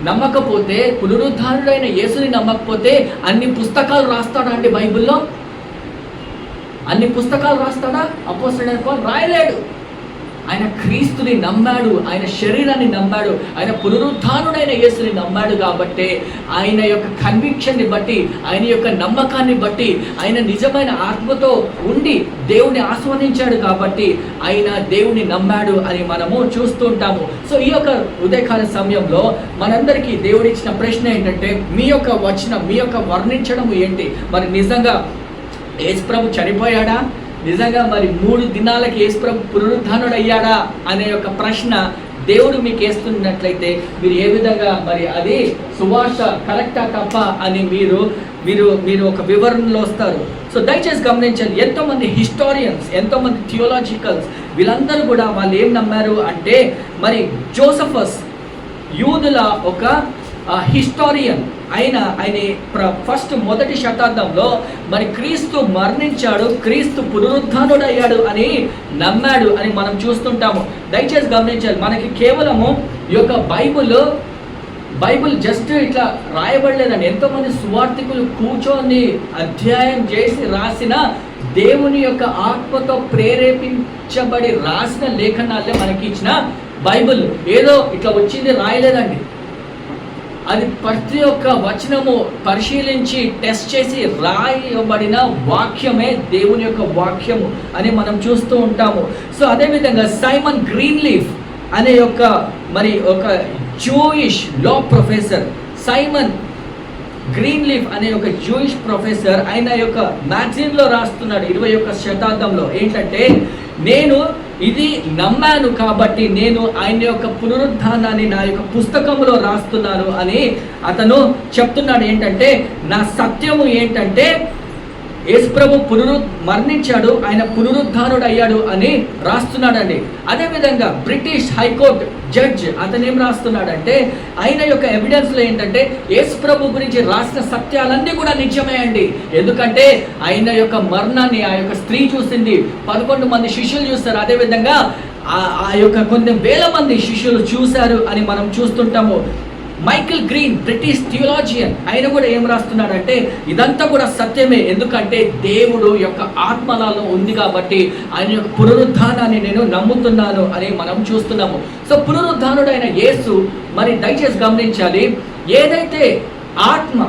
S6: నమ్మకపోతే, పునరుద్ధారుడైన యేసుని నమ్మకపోతే అన్ని పుస్తకాలు రాస్తాడా అండి బైబిల్లో? అన్ని పుస్తకాలు రాస్తాడా? అపోస్తలుడైన పౌలు రాయలేడు. ఆయన క్రీస్తుని నమ్మాడు, ఆయన శరీరాన్ని నమ్మాడు, ఆయన పునరుద్ధానుడైన యేసుని నమ్మాడు. కాబట్టి ఆయన యొక్క కన్విక్షన్ని బట్టి, ఆయన యొక్క నమ్మకాన్ని బట్టి, ఆయన నిజమైన ఆత్మతో ఉండి దేవుని ఆస్వాదించాడు కాబట్టి ఆయన దేవుని నమ్మాడు అని మనము చూస్తుంటాము. సో ఈ యొక్క ఉదయకాల సమయంలో మనందరికీ దేవుడిచ్చిన ప్రశ్న ఏంటంటే మీ యొక్క వర్ణించడం ఏంటి? మరి నిజంగా యేసుప్రభు చనిపోయాడా? నిజంగా మరి 3 దినాలకి యేసుప్రభు పునరుద్ధానుడు అయ్యాడా అనే ఒక ప్రశ్న దేవుడు మీకు వేస్తున్నట్లయితే మీరు ఏ విధంగా మరి అది సువార్త కరెక్టా తప్ప అని మీరు ఒక వివరణలో వస్తారు. సో దయచేసి గమనించండి, ఎంతోమంది హిస్టారియన్స్, ఎంతోమంది థియోలాజికల్స్ వీళ్ళందరూ కూడా వాళ్ళు ఏం నమ్మారు అంటే మరి జోసఫస్ యూదుల ఒక హిస్టారియన్ ఆయన ఫస్ట్ మొదటి శతాబ్దంలో మరి క్రీస్తు మరణించాడు, క్రీస్తు పునరుద్ధానుడయ్యాడు అని నమ్మాడు అని మనం చూస్తుంటాము. దయచేసి గమనించాలి, మనకి కేవలము ఈ యొక్క బైబిల్ జస్ట్ ఇట్లా రాయబడలేదండి. ఎంతోమంది సువార్థికులు కూర్చొని అధ్యాయం చేసి రాసిన దేవుని యొక్క ఆత్మతో ప్రేరేపించబడి రాసిన లేఖనాలే మనకి ఇచ్చిన బైబిల్. ఏదో ఇట్లా వచ్చింది రాయలేదండి. అది ప్రతి ఒక్క వచనము పరిశీలించి టెస్ట్ చేసి రాయబడిన వాక్యమే దేవుని యొక్క వాక్యము అని మనం చూస్తూ ఉంటాము. సో అదేవిధంగా సైమన్ గ్రీన్లీఫ్ అనే ఒక జూయిష్ లా ప్రొఫెసర్, సైమన్ గ్రీన్లీఫ్ అనే ఒక జూయిష్ ప్రొఫెసర్ ఆయన యొక్క మ్యాగజైన్లో రాస్తున్నాడు 21వ శతాబ్దంలో ఏంటంటే, నేను ఇది నమ్మాను కాబట్టి నేను ఆయన యొక్క పునరుద్ధానాన్ని నా యొక్క పుస్తకంలో రాస్తున్నాను అని అతను చెప్తున్నాడు. ఏంటంటే నా సత్యము ఏంటంటే యేసుప్రభు మరణించాడు, ఆయన పునరుద్ధానుడు అయ్యాడు అని రాస్తున్నాడండి. అదేవిధంగా బ్రిటిష్ హైకోర్టు జడ్జ్ అతను ఏం రాస్తున్నాడంటే ఆయన యొక్క ఎవిడెన్స్లో ఏంటంటే యేసుప్రభు గురించి రాసిన సత్యాలన్నీ కూడా నిజమే అండి. ఎందుకంటే ఆయన యొక్క మరణాన్ని ఆ యొక్క స్త్రీ చూసింది, 11 మంది శిష్యులు చూస్తారు, అదేవిధంగా ఆ యొక్క కొన్ని వేల మంది శిష్యులు చూశారు అని మనం చూస్తుంటాము. మైకిల్ గ్రీన్ బ్రిటిష్ థియోలాజియన్ ఆయన కూడా ఏం రాస్తున్నాడంటే ఇదంతా కూడా సత్యమే, ఎందుకంటే దేవుడు యొక్క ఆత్మలలో ఉంది కాబట్టి ఆయన యొక్క పునరుద్ధానాన్ని నేను నమ్ముతున్నాను అని మనం చూస్తున్నాము. సో పునరుద్ధానుడైన యేసు మరి దయచేసి గమనించాలి, ఏదైతే ఆత్మ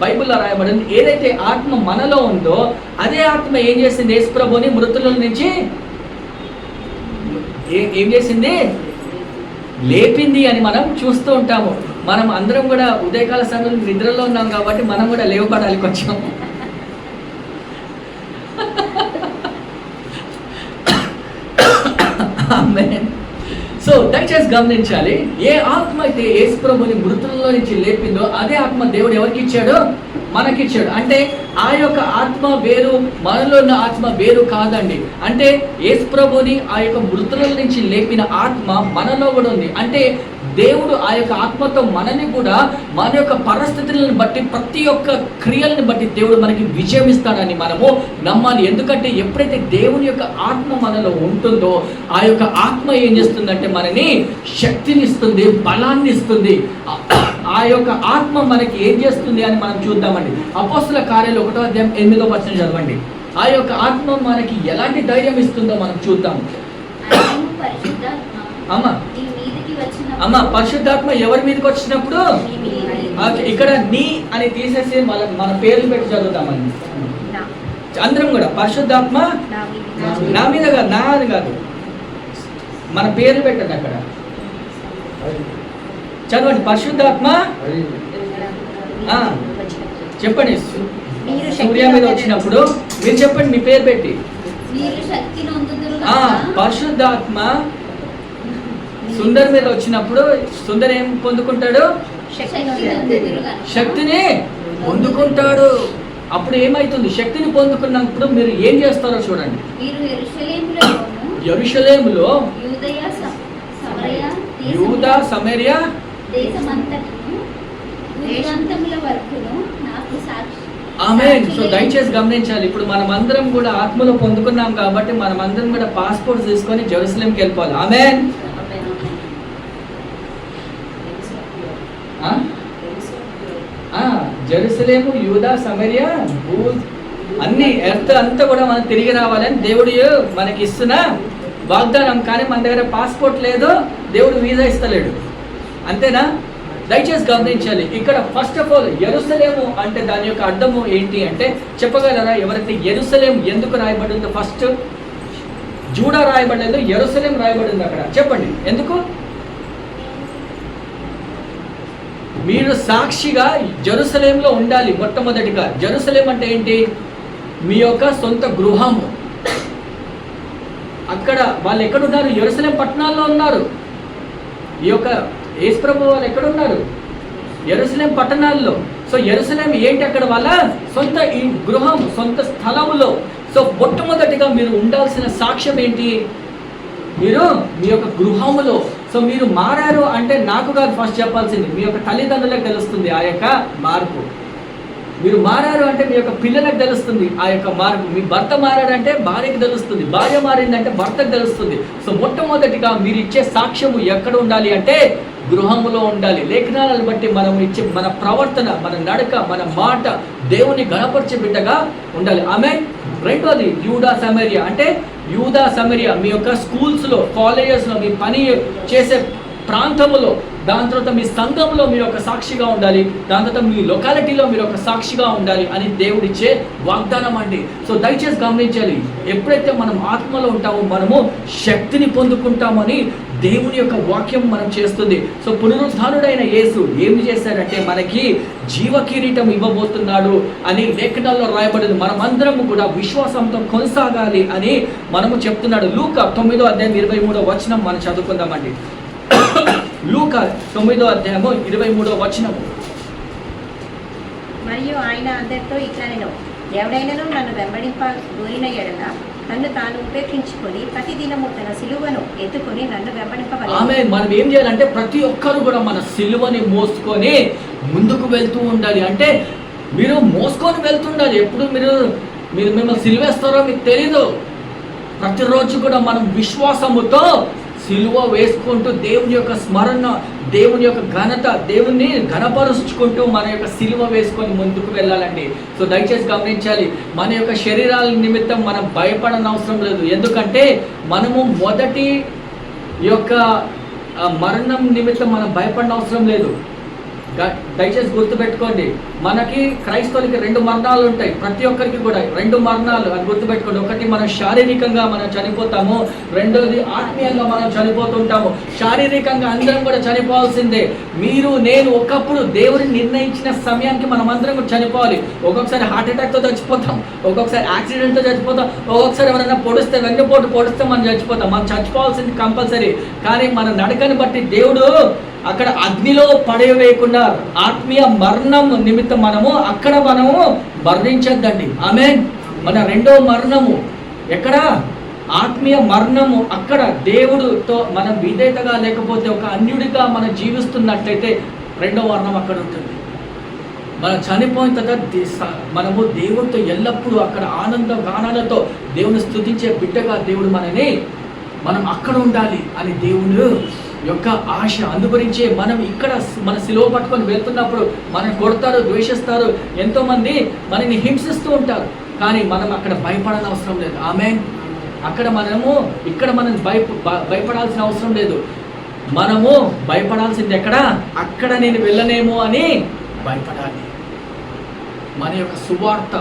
S6: బైబిల్లో రాయబడింది, ఏదైతే ఆత్మ మనలో ఉందో అదే ఆత్మ ఏం చేసింది, యేసు ప్రభుని మృతుల నుంచి ఏం చేసింది, లేపింది అని మనం చూస్తూ ఉంటాము. మనం అందరం కూడా ఉదయకాల సమయంలో నిద్రలో ఉన్నాం కాబట్టి మనం కూడా లేవబడాలి కొంచెం. సో దయచేసి గమనించాలి, ఏ ఆత్మ అయితే యేసు ప్రభుని మృతుల్లో నుంచి లేపిందో అదే ఆత్మ దేవుడు ఎవరికి ఇచ్చాడు, మనకిచ్చాడు. అంటే ఆ యొక్క ఆత్మ వేరు, మనలో ఉన్న ఆత్మ వేరు కాదండి. అంటే యేసు ప్రభుని ఆ యొక్క మృతుల నుంచి లేపిన ఆత్మ మనలో కూడా ఉంది. అంటే దేవుడు ఆ యొక్క ఆత్మతో మనని కూడా మన యొక్క పరిస్థితులను బట్టి ప్రతి ఒక్క క్రియలను బట్టి దేవుడు మనకి విజయం ఇస్తాడని మనము నమ్మాలి. ఎందుకంటే ఎప్పుడైతే దేవుని యొక్క ఆత్మ మనలో ఉంటుందో ఆ యొక్క ఆత్మ ఏం చేస్తుందంటే మనని శక్తిని ఇస్తుంది, బలాన్ని ఇస్తుంది. ఆ యొక్క ఆత్మ మనకి ఏం చేస్తుంది అని మనం చూద్దామండి. అపోస్తుల కార్యాలు 1వ అధ్యాయం 8వ వచనం చదవండి. ఆ యొక్క ఆత్మ మనకి ఎలాంటి ధైర్యం ఇస్తుందో మనం చూద్దాం. అమ్మ పరిశుద్ధాత్మ ఎవరి మీదకి వచ్చినప్పుడు, ఇక్కడ నీ అని తీసేసి మన పేర్లు పెట్టి చదువుతామండి అందరం కూడా. పరిశుద్ధాత్మ నా మీద కాదు, నా అని కాదు, మన పేర్లు పెట్టండి అక్కడ చదవండి. పరిశుద్ధాత్మ చెప్పండి, సూర్య మీద వచ్చినప్పుడు మీరు చెప్పండి మీ పేరు పెట్టి. పరిశుద్ధాత్మ సుందర్ మీద వచ్చినప్పుడు సుందర్ ఏం పొందుకుంటాడు, శక్తిని పొందుకుంటాడు. అప్పుడు ఏమైతుంది, శక్తిని పొందుకున్నప్పుడు మీరు ఏం చేస్తారో చూడండి. యెరూషలేములో యూదా సమరయ ఆమేన్. సో దయచేసి గమనించాలి, ఇప్పుడు మనం అందరం కూడా ఆత్మలో పొందుకున్నాం కాబట్టి మనం అందరం కూడా పాస్పోర్ట్ తీసుకొని జెరూసలేంకి వెళ్ళిపోవాలి. ఆమేన్. జెరూసలేము, యూదా, సమరయ, అన్ని ఎర్త్ అంతా కూడా మనం తిరిగి రావాలని దేవుడు మనకి ఇస్తున్న వాగ్దానం. కానీ మన దగ్గర పాస్పోర్ట్ లేదు, దేవుడు వీసా ఇస్తలేడు, అంతేనా? దయచేసి గమనించాలి. ఇక్కడ ఫస్ట్ ఆఫ్ ఆల్ యెరూషలేము అంటే దాని యొక్క అర్థము ఏంటి అంటే చెప్పగలరా ఎవరైతే? యెరూషలేం ఎందుకు రాయబడిందో ఫస్ట్ జూడా రాయబడలేదు, యెరూషలేం రాయబడింది అక్కడ. చెప్పండి ఎందుకు? మీరు సాక్షిగా జెరూసలేంలో ఉండాలి. మొట్టమొదటిగా జెరూసలేం అంటే ఏంటి? మీ యొక్క సొంత గృహము. అక్కడ వాళ్ళు ఎక్కడున్నారు? యెరూషలేం పట్టణాల్లో ఉన్నారు. ఈ యొక్క యేసుప్రభు వాళ్ళు ఎక్కడున్నారు? యెరూషలేం పట్టణాల్లో. సో యెరూషలేం ఏంటి? అక్కడ వాళ్ళ సొంత ఈ గృహం, సొంత స్థలములో. సో మొట్టమొదటిగా మీరు ఉండాల్సిన సాక్ష్యం ఏంటి? మీరు మీ యొక్క గృహములో. సో మీరు మారారు అంటే నాకు కాదు ఫస్ట్ చెప్పాల్సింది, మీ యొక్క తల్లిదండ్రులకు తెలుస్తుంది ఆ యొక్క మార్పు. మీరు మారారు అంటే మీ యొక్క పిల్లలకు తెలుస్తుంది ఆ యొక్క మార్పు. మీ భర్త మారాడంటే భార్యకు తెలుస్తుంది, భార్య మారిందంటే భర్తకు తెలుస్తుంది. సో మొట్టమొదటిగా మీరు ఇచ్చే సాక్ష్యము ఎక్కడ ఉండాలి అంటే గృహములో ఉండాలి. లేఖనాలను బట్టి మనం ఇచ్చే మన ప్రవర్తన, మన నడక, మన మాట దేవుని గణపరిచే బిడ్డగా ఉండాలి. ఆమేన్. రెండోది యూదా సమరియా. అంటే యూదా సమరియా మీ యొక్క స్కూల్స్లో, కాలేజెస్లో, మీ పని చేసే ప్రాంతంలో, దాని తర్వాత మీ సంఘంలో మీరు ఒక సాక్షిగా ఉండాలి, దాని తర్వాత మీ లొకాలిటీలో మీరు ఒక సాక్షిగా ఉండాలి అని దేవుడిచ్చే వాగ్దానం అండి. సో దయచేసి గమనించాలి, ఎప్పుడైతే మనం ఆత్మలో ఉంటామో మనము శక్తిని పొందుకుంటామని దేవుని యొక్క వాక్యం మనం చేస్తుంది. సో పునరుద్ధానుడైన యేసు ఏమి చేశాడంటే మనకి జీవ కిరీటం ఇవ్వబోతున్నాడు అని లేఖనాల్లో రాయబడింది. మనమందరము కూడా విశ్వాసంతో కొనసాగాలి అని మనము చెప్తున్నాడు. లూకా 9వ అధ్యాయం 23వ వచనం మనం చదువుకుందామండి. లూకా 9వ అధ్యాయము 23వ వచనము.
S8: మరియు ఆయన అందరితో ఇట్లా నేను ఎవడైనను నన్ను వెంబడింప దూరిన ఎడల నన్ను తాను ఉపేక్షించుకొని ప్రతి దినము తన సిలువను ఎత్తుకొని నన్ను వెంబడింపవలెను.
S6: ఆమె మనం ఏం చేయాలంటే ప్రతి ఒక్కరు కూడా మన సిలువని మోసుకొని ముందుకు వెళ్తూ ఉండాలి. అంటే మీరు మోసుకొని వెళ్తుండాలి. ఎప్పుడు మీరు మిమ్మల్ని సిలువేస్తారో మీకు తెలీదు. ప్రతిరోజు కూడా మనం విశ్వాసముతో సిలువ వేసుకుంటూ దేవుని యొక్క స్మరణ, దేవుని యొక్క ఘనత, దేవుని ఘనపరుచుకుంటూ మన యొక్క సిలువ వేసుకొని ముందుకు వెళ్ళాలండి. సో దయచేసి గమనించాలి, మన యొక్క శరీరాల నిమిత్తం మనం భయపడని అవసరం లేదు. ఎందుకంటే మనము మొదటి యొక్క మరణం నిమిత్తం మనం భయపడిన అవసరం లేదు. దయచేసి గుర్తుపెట్టుకోండి, మనకి క్రైస్తవులకి 2 మరణాలు ఉంటాయి. ప్రతి ఒక్కరికి కూడా 2 మరణాలు అని గుర్తుపెట్టుకోండి. ఒకటి మనం శారీరకంగా మనం చనిపోతాము, రెండోది ఆత్మీయంగా మనం చనిపోతుంటాము. శారీరకంగా అందరం కూడా చనిపోవాల్సిందే. మీరు నేను ఒకప్పుడు దేవుని నిర్ణయించిన సమయానికి మనం అందరం కూడా చనిపోవాలి. ఒక్కొక్కసారి హార్ట్ అటాక్తో చచ్చిపోతాం, ఒక్కొక్కసారి యాక్సిడెంట్తో చచ్చిపోతాం, ఒక్కొక్కసారి ఎవరైనా పొడిస్తే వెన్నుపోటు పొడిస్తే మనం చచ్చిపోతాం. మనం చచ్చిపోవాల్సింది కంపల్సరీ. కానీ మన నడకని బట్టి దేవుడు అక్కడ అగ్నిలో పడవేయకుండా ఆత్మీయ మరణం నిమిత్తం మనము మరణించద్దండి. ఆమేన్. మన 2వ మరణము ఎక్కడ? ఆత్మీయ మరణము. అక్కడ దేవుడితో మనం విధేయతగా లేకపోతే ఒక అన్యుడిగా మనం జీవిస్తున్నట్లయితే 2వ మరణం అక్కడ ఉంటుంది. మనం చనిపోయిన తర్వాత మనము దేవుడితో ఎల్లప్పుడూ అక్కడ ఆనంద గానాలతో దేవుని స్తుతించే బిడ్డగా దేవుడు మనం అక్కడ ఉండాలి అని దేవుడు యొక్క ఆశ. అందుగురించే మనం ఇక్కడ మన సిలువ పట్టుకొని వెళ్తున్నప్పుడు మనం కొడతారు, ద్వేషిస్తారు, ఎంతోమంది మనని హింసిస్తూ ఉంటారు. కానీ మనం అక్కడ భయపడాల్సిన అవసరం లేదు. ఆమేన్. అక్కడ మనం భయపడాల్సిన అవసరం లేదు. మనము భయపడాల్సింది అక్కడ నేను వెళ్ళనేమో అని భయపడాలి. మన యొక్క సువార్త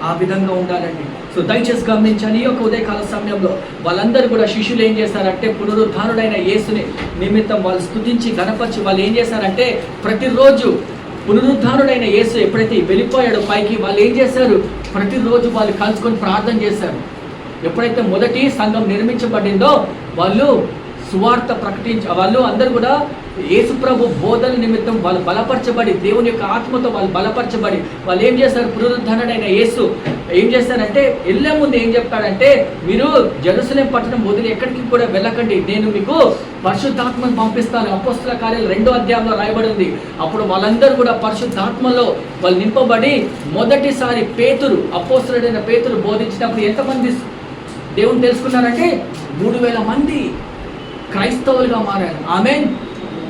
S6: ఆ విధంగా ఉండాలండి. సో దయచేసి గమనించాలి, ఈ యొక్క ఉదయకాల సమయంలో వాళ్ళందరూ కూడా శిష్యులు ఏం చేశారంటే పునరుద్ధానుడైన యేసుని నిమిత్తం వాళ్ళు స్తుతించి గణపరిచి వాళ్ళు ఏం చేశారంటే ప్రతిరోజు పునరుద్ధానుడైన యేసు ఎప్పుడైతే వెళ్ళిపోయాడో పైకి, వాళ్ళు ఏం చేశారు? ప్రతిరోజు వాళ్ళు కలుసుకొని ప్రార్థన చేశారు. ఎప్పుడైతే మొదటి సంఘం నిర్మించబడిందో వాళ్ళు సువార్త వాళ్ళు అందరూ కూడా యేసు ప్రభు బోధన నిమిత్తం వాళ్ళు బలపరచబడి, దేవుని యొక్క ఆత్మతో వాళ్ళు బలపరచబడి వాళ్ళు ఏం చేశారు? పునరుద్ధరణైన యేసు ఏం చేశారంటే వెళ్ళే ముందు ఏం చెప్పాడంటే, మీరు జెరూసలేం పట్టణం వదిలి ఎక్కడికి కూడా వెళ్ళకండి, నేను మీకు పరిశుద్ధాత్మను పంపిస్తాను. అపోస్తల కార్యాలు 2వ అధ్యాయంలో రాయబడింది. అప్పుడు వాళ్ళందరూ కూడా పరిశుద్ధాత్మలో వాళ్ళు నింపబడి మొదటిసారి అపోస్తలుడైన పేతురు బోధించినప్పుడు ఎంతమంది దేవుని తెలుసుకున్నారంటే 3000 మంది క్రైస్తవులుగా మారారు. ఆమేన్.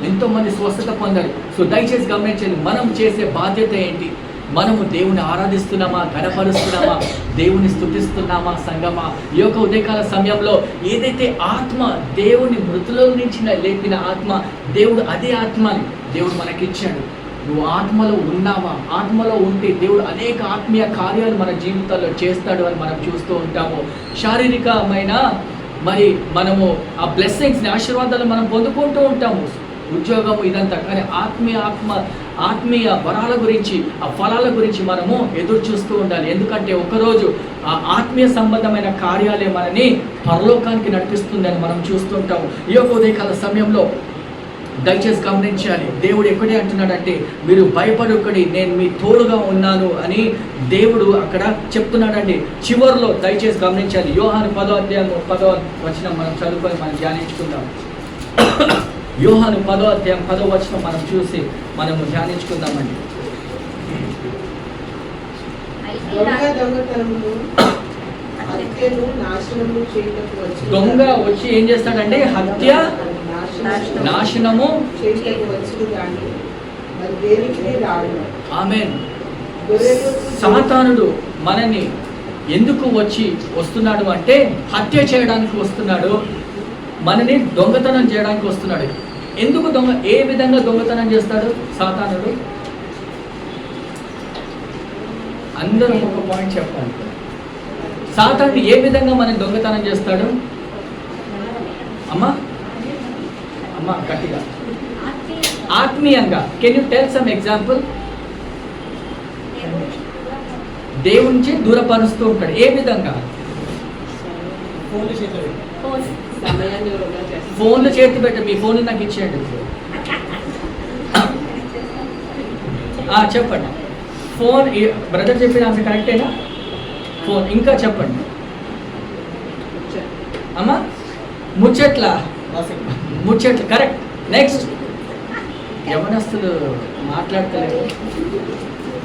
S6: ఎంతోమంది స్వస్థత పొందారు. సో దయచేసి గమనించండి, మనం చేసే బాధ్యత ఏంటి? మనము దేవుని ఆరాధిస్తున్నామా, గణపరుస్తున్నామా, దేవుని స్తుతిస్తున్నామా? సంగమా, ఈ యొక్క ఉదయకాల సమయంలో ఏదైతే ఆత్మ దేవుని మృతుల నుంచి లేపిన ఆత్మ, దేవుడు అదే ఆత్మని దేవుడు మనకిచ్చాడు. నువ్వు ఆత్మలో ఉన్నావా? ఆత్మలో ఉంటే దేవుడు అనేక ఆత్మీయ కార్యాలు మన జీవితాల్లో చేస్తాడు అని మనం చూస్తూ ఉంటాము. శారీరకమైన మరి మనము ఆ బ్లెస్సింగ్స్ని, ఆశీర్వాదాలు మనం పొందుకుంటూ ఉంటాము, ఉద్యోగము ఇదంతా. కానీ ఆత్మీయ వరాల గురించి, ఆ ఫలాల గురించి మనము ఎదురు చూస్తూ ఉండాలి. ఎందుకంటే ఒకరోజు ఆ ఆత్మీయ సంబంధమైన కార్యాలే మనని పరలోకానికి నడిపిస్తుందని మనం చూస్తుంటాము. ఈ యొక్క ఉదయకాల సమయంలో దయచేసి గమనించాలి, దేవుడు ఎక్కడే అంటున్నాడంటే మీరు భయపడొకడి, నేను మీ తోడుగా ఉన్నాను అని దేవుడు అక్కడ చెప్తున్నాడండి. చివరిలో దయచేసి గమనించాలి, యోహాను 10వ అధ్యాయం 10వ వచనం మనం చదువుకొని మనం ధ్యానించుకుందాం. యోహాను 10వ అధ్యాయం 10వ వచనం మనం చూసి మనము ధ్యానించుకుందామండి. దొంగ వచ్చి ఏం చేస్తాడంటే హత్య, నాశనము. ఆమేన్. సాతానుడు మనని ఎందుకు వస్తున్నాడు అంటే హత్య చేయడానికి వస్తున్నాడు, మనని దొంగతనం చేయడానికి వస్తున్నాడు. ఎందుకు ఏ విధంగా దొంగతనం చేస్తాడు సాతానుడు? అందరూ ఒక పాయింట్ చెప్పాలి. సాతానుడు ఏ విధంగా మనని దొంగతనం చేస్తాడు? అమ్మా గట్టిగా. ఆత్మీయంగా. Can you tell some example? దేవుడి నుంచి దూరపరుస్తూ ఉంటాడు. ఏ విధంగా? ఫోన్లు చేతి పెట్ట, మీ ఫోన్ నాకు ఇచ్చేయండి. చెప్పండి. ఫోన్ బ్రదర్ చెప్పిన అంత కరెక్టేనా? ఫోన్. ఇంకా చెప్పండి అమ్మా. ముచ్చట్ల కరెక్ట్. నెక్స్ట్ యవనస్తులు మాట్లాడతలేరు.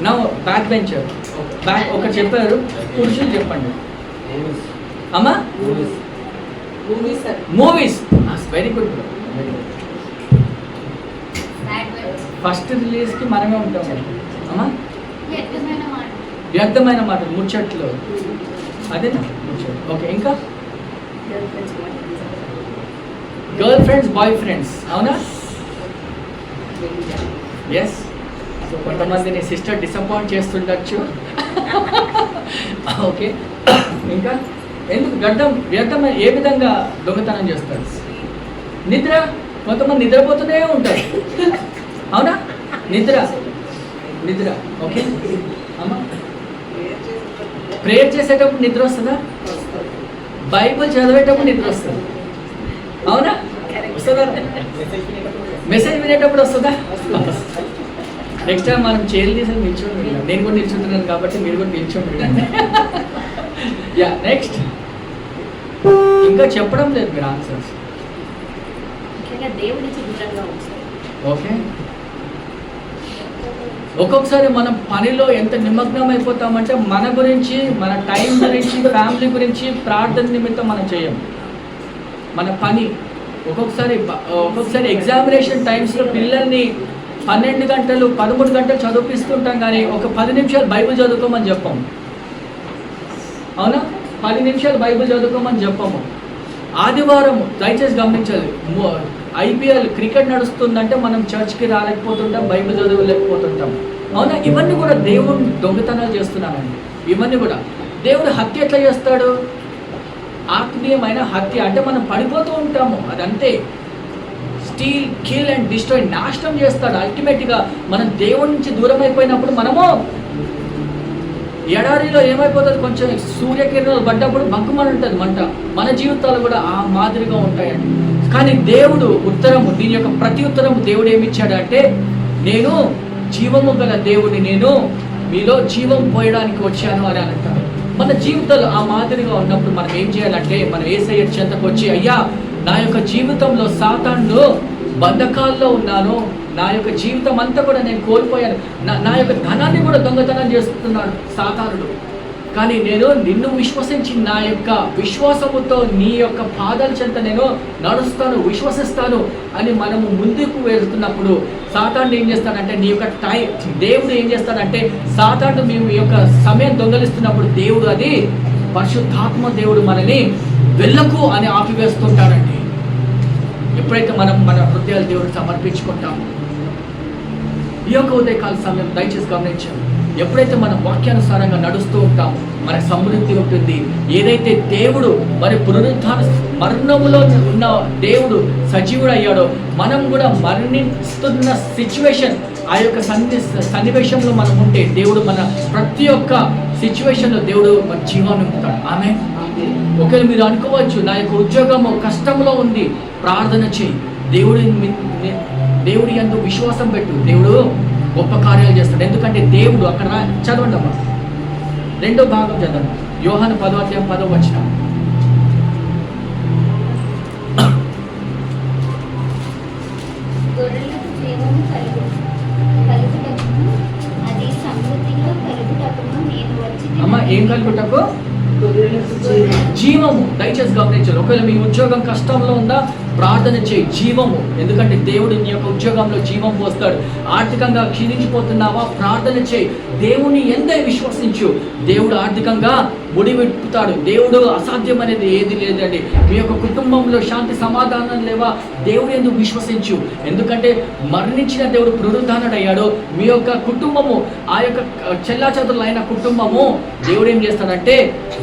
S6: నా బ్యాక్ బెంచర్ ఒకటి చెప్పారు, పురుషులు చెప్పండి అమ్మా. Movies very good. ఫస్ట్ రిలీజ్కి మనమే ఉంటాం అమ్మా. వ్యర్థమైన మాటలు ముచ్చట్లు, అదేనా ముచ్చట్లు. ఓకే, ఇంకా గర్ల్ ఫ్రెండ్స్ బాయ్ ఫ్రెండ్స్, అవునా? ఎస్. సో కొంతమందిని సిస్టర్ డిసప్పాయింట్ చేస్తుండొచ్చు. ఓకే, ఇంకా ఎందుకు వ్యర్థమైన ఏ విధంగా దొంగతనం చేస్తారు? నిద్ర, కొంతమంది నిద్రపోతూనే ఉంటారు, అవునా? నిద్ర. ఓకే అమ్మా. ప్రేయర్ చేసేటప్పుడు నిద్ర వస్తుందా? బైబిల్ చదివేటప్పుడు నిద్ర వస్తుంది, అవునా? వస్తుందా? మెసేజ్ వినేటప్పుడు వస్తుందా? నెక్స్ట్ టైం మనం చైర్లు తీసి నిల్చొని వింటాం. నేను కూడా నిల్చుంటున్నాను కాబట్టి మీరు కూడా నిల్చొని వినండి. Yeah, next. ఇంకా చెప్పడం లేదు మీరు ఆన్సర్స్. ఓకే, ఒక్కొక్కసారి మనం పనిలో ఎంత నిమగ్నం అయిపోతామంటే మన గురించి, మన టైం గురించి, ఫ్యామిలీ గురించి ప్రార్థన నిమిత్తం మనం చేయం. మన పని ఒక్కొక్కసారి ఎగ్జామినేషన్ టైమ్స్లో పిల్లల్ని 12 గంటలు 13 గంటలు చదివిస్తుంటాం, కానీ ఒక 10 నిమిషాలు బైబిల్ చదువుకోమని చెప్పాము, అవునా? 10 నిమిషాలు బైబిల్ చదువుకోమని చెప్పాము. ఆదివారం దయచేసి గమనించాలి, IPL క్రికెట్ నడుస్తుందంటే మనం చర్చ్కి రాలేకపోతుంటాం, బైబిల్ చదవలేకపోతుంటాం, అవునా? ఇవన్నీ కూడా దేవుడు దొంగతనాలు చేస్తున్నామండి. ఇవన్నీ కూడా దేవుడు హత్య ఎట్లా చేస్తాడు? ఆత్మీయమైన హత్య అంటే మనం పడిపోతూ ఉంటాము, అదంతే. స్టీల్, కిల్ అండ్ డిస్ట్రాయ్, నాశనం చేస్తాడు. అల్టిమేట్గా మనం దేవుడి నుంచి దూరం అయిపోయినప్పుడు మనము ఎడారిలో ఏమైపోతుంది, కొంచెం సూర్యకిరణాలు పడ్డప్పుడు బగ్గుమని ఉంటుంది మంట. మన జీవితాలు కూడా ఆ మాదిరిగా ఉంటాయండి. కానీ దేవుడు ఉత్తరము, దీని యొక్క ప్రతి ఉత్తరము దేవుడు ఏమిచ్చాడు అంటే, నేను జీవము గల దేవుడిని, నేను మీలో జీవం పోయడానికి వచ్చాను అని అంటారు. మన జీవితాలు ఆ మాదిరిగా ఉన్నప్పుడు మనం ఏం చేయాలంటే, మనం యేసయ్య చెంతకు వచ్చి, అయ్యా నా యొక్క జీవితంలో సాతాను బంధకాల్లో ఉన్నాను, నా యొక్క జీవితం అంతా కూడా నేను కోల్పోయాను, నా యొక్క ధనాన్ని కూడా దొంగతనం చేస్తున్నాడు సాతానుడు, కానీ నేను నిన్ను విశ్వసించి నా యొక్క విశ్వాసముతో నీ యొక్క పాదాల చెంత నేను నడుస్తాను, విశ్వసిస్తాను అని మనము ముందుకు వెళ్తున్నప్పుడు సాతాను ఏం చేస్తాడంటే, నీ యొక్క దేవుడు ఏం చేస్తాడంటే, సాతాను మేము యొక్క సమయం దొంగలిస్తున్నప్పుడు దేవుడు, అది పరిశుద్ధాత్మ దేవుడు మనని వెళ్ళకు అని ఆపివేస్తుంటాడండి. ఎప్పుడైతే మనం మన హృదయాలు దేవుడు సమర్పించుకుంటాము, ఈ యొక్క ఉదయకాల సమయం దయచేసి గమనించాము. ఎప్పుడైతే మనం వాక్యానుసారంగా నడుస్తూ ఉంటామో మనకు సమృద్ధి ఉంటుంది. ఏదైతే దేవుడు మరి పునరుద్ధాన మరణములో ఉన్న దేవుడు సజీవుడు అయ్యాడో, మనం కూడా మరణిస్తున్న సిచ్యువేషన్, ఆ యొక్క సన్నివేశంలో మనం ఉంటే దేవుడు మన ప్రతి ఒక్క సిచ్యువేషన్లో దేవుడు మన జీవాన్ని ఉంటాడు. ఆమె ఒకవేళ మీరు అనుకోవచ్చు, నా యొక్క ఉద్యోగము కష్టంలో ఉంది, ప్రార్థన చేయి, దేవుడి యందు విశ్వాసం పెట్టు, దేవుడు గొప్ప కార్యాలు చేస్తాడు. ఎందుకంటే దేవుడు అక్కడ చదవండి అమ్మా, 2వ భాగం చదవండి, యోహాను 10వ అధ్యాయం 10వ వచనం.
S7: గొర్రెలకు జీవము కలుగుటకును అది సమృద్ధిలో కలుగుటకును నేను వచ్చి.
S6: అమ్మా ఏం కలుగుటకు? జీవము. దయచేసి గమనించారు. ఒకవేళ మీ ఉద్యోగం కష్టంలో ఉందా, ప్రార్థన చేయి, జీవము. ఎందుకంటే దేవుడు నీ యొక్క ఉద్యోగంలో జీవం పోస్తాడు. ఆర్థికంగా క్షీణించిపోతున్నావా, ప్రార్థన చేయి, దేవుని ఎందే విశ్వసించు, దేవుడు ఆర్థికంగా ముడిపెట్టుతాడు. దేవుడు అసాధ్యం అనేది ఏది లేదండి. మీ యొక్క కుటుంబంలో శాంతి సమాధానం లేవా, దేవుడు ఎందుకు విశ్వసించు. ఎందుకంటే మరణించిన దేవుడు పునరుద్ధానుడు అయ్యాడు. మీ యొక్క కుటుంబము, ఆ యొక్క చెల్లాచెదురులైన కుటుంబము దేవుడు ఏం చేస్తాడంటే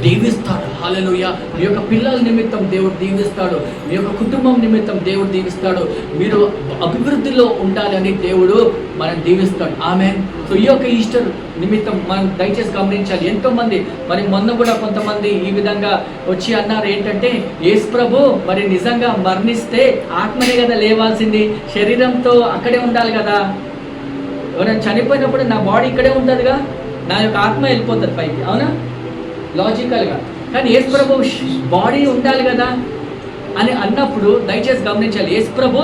S6: దీవిస్తాడు. హల్లెలూయా. మీ యొక్క పిల్లల నిమిత్తం దేవుడు దీవిస్తాడు, మీ యొక్క కుటుంబం నిమిత్తం దేవుడు దీవిస్తాడు. మీరు అభివృద్ధిలో ఉండాలని దేవుడు మనం దీవిస్తాడు. ఆమేన్. సో ఈ యొక్క ఈస్టర్ నిమిత్తం మనం దయచేసి గమనించాలి. ఎంతోమంది మరి మొన్న కూడా కొంతమంది ఈ విధంగా వచ్చి అన్నారు ఏంటంటే, యేసు ప్రభు మరి నిజంగా మరణిస్తే ఆత్మనే కదా లేవాల్సింది, శరీరంతో అక్కడే ఉండాలి కదా, ఎవరైనా చనిపోయినప్పుడు నా బాడీ ఇక్కడే ఉంటుందిగా, నా యొక్క ఆత్మ వెళ్ళిపోతుంది పైకి, అవునా? లాజికల్గా. కానీ యేసు ప్రభు బాడీ ఉండాలి కదా అని అన్నప్పుడు దయచేసి గమనించాలి, యేసు ప్రభు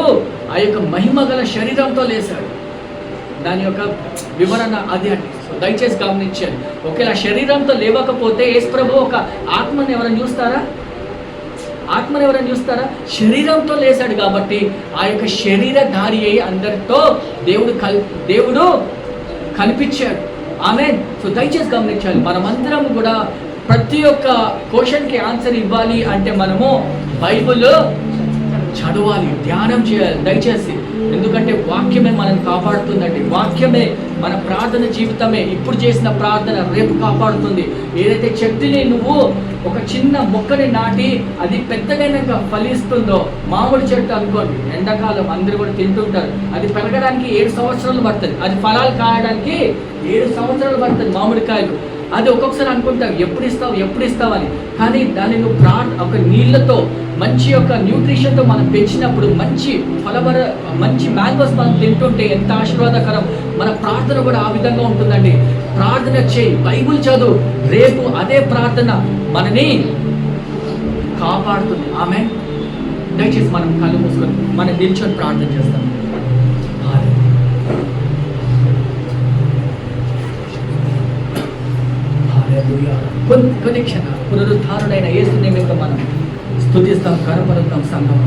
S6: ఆ యొక్క మహిమ గల శరీరంతో లేశాడు. దాని యొక్క వివరణ అది అండి. దయచేసి గమనించాలి. ఒకవేళ శరీరంతో లేవకపోతే యేసు ప్రభు ఒక ఆత్మని ఎవరైనా చూస్తారా? ఆత్మను ఎవరైనా చూస్తారా? శరీరంతో లేశాడు కాబట్టి ఆ యొక్క శరీరధారి అయి అందరితో దేవుడు కనిపించాడు. ఆమేన్. సో దయచేసి గమనించాలి, మనమందరం కూడా ప్రతి ఒక్క క్వశ్చన్కి ఆన్సర్ ఇవ్వాలి అంటే మనము బైబిల్ చదవాలి, ధ్యానం చేయాలి దయచేసి. ఎందుకంటే వాక్యమే మనల్ని కాపాడుతుందండి. వాక్యమే మన ప్రార్థన జీవితమే. ఇప్పుడు చేసిన ప్రార్థన రేపు కాపాడుతుంది. ఏదైతే చెట్టుని నువ్వు ఒక చిన్న మొక్కని నాటి అది పెద్దగైనాక ఫలిస్తుందో, మామిడి చెట్టు అనుకోండి, ఎండాకాలం అందరూ కూడా తింటుంటారు, అది పెరగడానికి 7 సంవత్సరాలు పడుతుంది, అది ఫలాలు కాయడానికి 7 సంవత్సరాలు పడుతుంది మామిడికాయలు. అది ఒక్కొక్కసారి అనుకుంటావు ఎప్పుడు ఇస్తావు అని. కానీ దాన్ని నువ్వు ఒక నీళ్ళతో మంచి యొక్క న్యూట్రిషన్తో మనం పెంచినప్పుడు మంచి మ్యాంగోస్ మనం తింటుంటే ఎంత ఆశీర్వాదకరం. మన ప్రార్థన కూడా ఆ విధంగా ఉంటుందండి. ప్రార్థన చేయి, బైబిల్ చదువు, రేపు అదే ప్రార్థన మనని కాపాడుతుంది. ఆమేన్. దయచేసి మనం కళ్ళు మూసుకొని మనం నిల్చొని ప్రార్థన చేస్తాం. కొన్ని క్షణ పునరుద్ధారుడైన యేసు నిమిత్తం మనం స్తుతిస్తాం, కనపడుతాం సంఘం.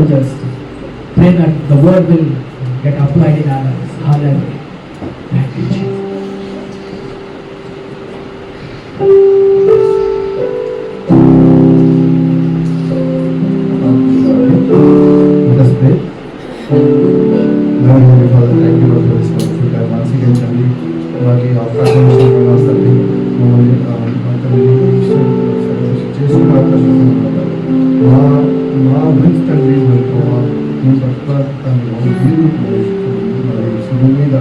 S3: Just pray that the word will get applied in our lives. Hallelujah. Thank you, Jesus.
S9: Let us pray. Lord, Heavenly Father, thank you, Lord, for this wonderful time. Once again, Chandni, Maki, our Father, మీద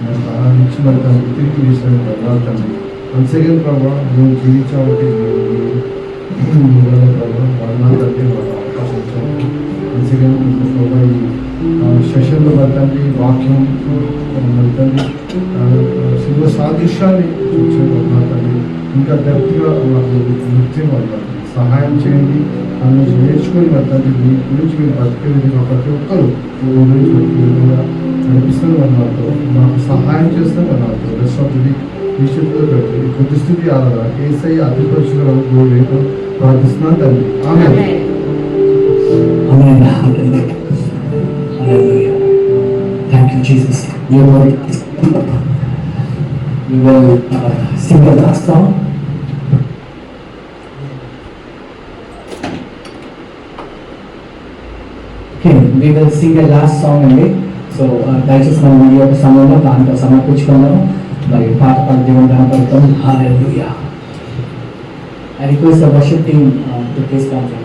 S9: మరి సహాయం ఇచ్చి మరి తనకి తిరిగి వేసిన వందనాలు తండ్రి. వన్స్ అగైన్ ప్రభావ మేము జీవించామంటే ప్రభావ వందనాలు తండ్రి, మాకు అవకాశం ఇచ్చాము. వన్స్ అగైన్ ప్రభావ ఈ సెషన్లో మరి తండ్రి వాక్యం మరి తండ్రి శివ సాదృశ్యాన్ని చూసే వందనాలు తండ్రి. ఇంకా డెప్త్గా మాకు నృత్యం వందనాలు సహాయం చేయండి. దాని నుంచి నేర్చుకొని మరి తండ్రి మీ గురించి మీరు బతికే విధంగా ప్రతి ఒక్కరు మీ గురించి బతికే విధంగా నడిపిస్తున్న వందనాలతో మాకు సహాయం చేస్తున్న వందనాలతో రెస్ట్ ఆఫ్ ది విషయంలో పెట్టి కొద్ది స్థితి ఆధార ఏసై అధిపరుచుల వరకు వేయడం ప్రార్థిస్తున్నాను తండ్రి. ఆమేన్.
S1: Thank you, Jesus. We will sing the last song. Okay, we will sing the last song అండి. సో దయచేసి మనం ఈ యొక్క సమయంలో దాంట్లో సమర్పించుకున్నాము. మరి పాట పాడి దేవుని కనపడతాం. హల్లెలూయా. I request the worship team to please come forward.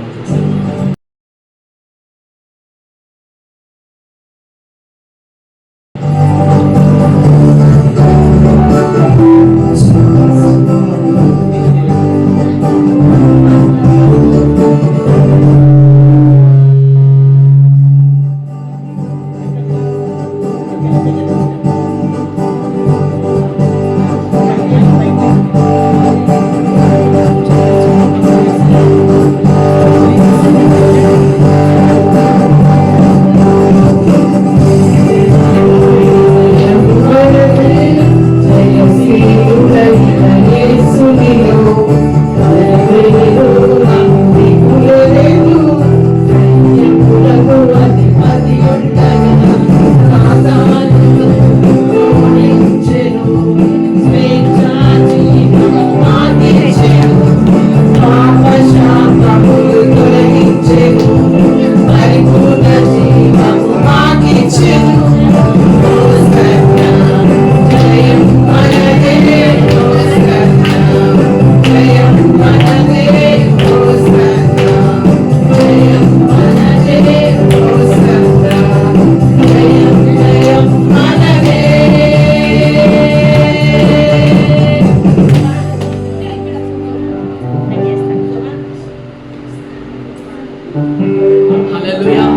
S6: Hallelujah.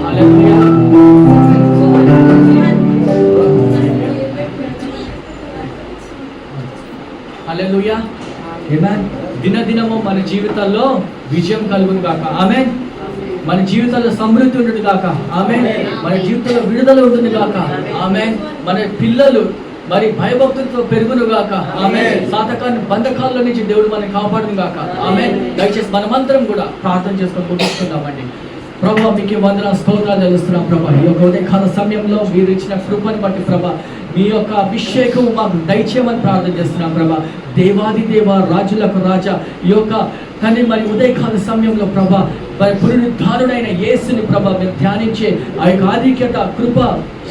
S6: Hallelujah. Hallelujah. Amen. దినదినము మన జీవితాల్లో విజయం కలుగును గాక. ఆమేన్. మన జీవితాల్లో సమృద్ధి ఉంటుంది గాక. ఆమేన్. మన జీవితంలో విడుదల ఉంటుంది గాక. ఆమేన్. మన పిల్లలు మరి భయభక్తులతో పెరుగును గాక. ఆమేన్. సాతాను బంధకాల నుంచి దేవుడు మనల్ని కాపాడును గాక. ఆమేన్. దయచేసి మనమందరం కూడా ప్రార్థన చేసుకొని ముగించుకుందామండి. ప్రభా మీకు వందనాలు స్తోత్రాలు చెల్లిస్తున్నాం ప్రభా. ఈ యొక్క ఉదయకాల సమయంలో మీరు ఇచ్చిన కృపను బట్టి ప్రభా మీ యొక్క అభిషేకం మాకు దయచేయమని ప్రార్థన చేస్తున్నాం ప్రభా. దేవాది దేవ రాజులకు రాజా ఈ యొక్క కానీ మరి ఉదయకాల సమయంలో ప్రభా మరి పునరుద్ధారుడైన యేసుని ప్రభా మీరు ధ్యానించే ఆ యొక్క ఆధిక్యత కృప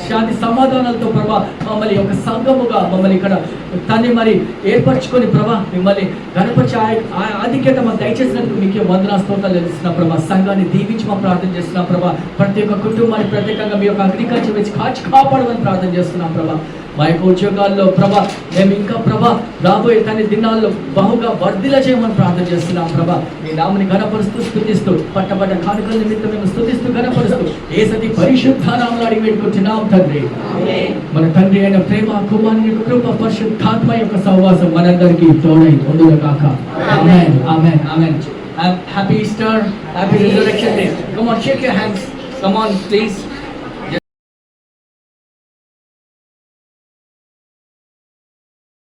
S6: శాంతి సమాధానాలతో ప్రభా మమ్మల్ని ఒక సంఘముగా మమ్మల్ని ఇక్కడ తన్ని మరి ఏర్పరచుకొని ప్రభా మిమ్మల్ని గణపరిచే ఆ ఆధిక్యత మాకు దయచేసినందుకు మీకే వందనా స్తోత్రాలు చెల్లిస్తున్నాం ప్రభా. సంఘాన్ని దీవించి మా ప్రార్థన చేస్తున్నాం ప్రభా. ప్రతి ఒక్క కుటుంబాన్ని ప్రత్యేకంగా మీ యొక్క అగ్రికల్చర్ వచ్చి కాపాడమని ప్రార్థన చేస్తున్నాం ప్రభా. మా యొక్క ఉద్యోగాల్లో ప్రభా మేము ఇంకా ప్రభా రాబోయే తన దినాల్లో బహుగా వర్ధిల చేయమని ప్రార్థన చేస్తున్నాం ప్రభా. మీ నామని ఘనపరుస్తూ స్తుతిస్తూ పట్టబడ్డ కానుకల నిమిత్తం మేము స్తుతిస్తూ ఘనపరుస్తూ యేసతి పరిశుద్ధ నామములో అడిగి పెట్టుకుంటున్నాం తండ్రి. మన తండ్రి అయిన ప్రేమ కుమారుని యొక్క కృప పరిశుద్ధాత్మ యొక్క సహవాసం మనందరికీ తోడై ఉండును గాక. ఆమేన్. ఆమేన్. ఆమేన్. Happy Easter. Happy Resurrection Day. Come on, shake your hands. Come on, please.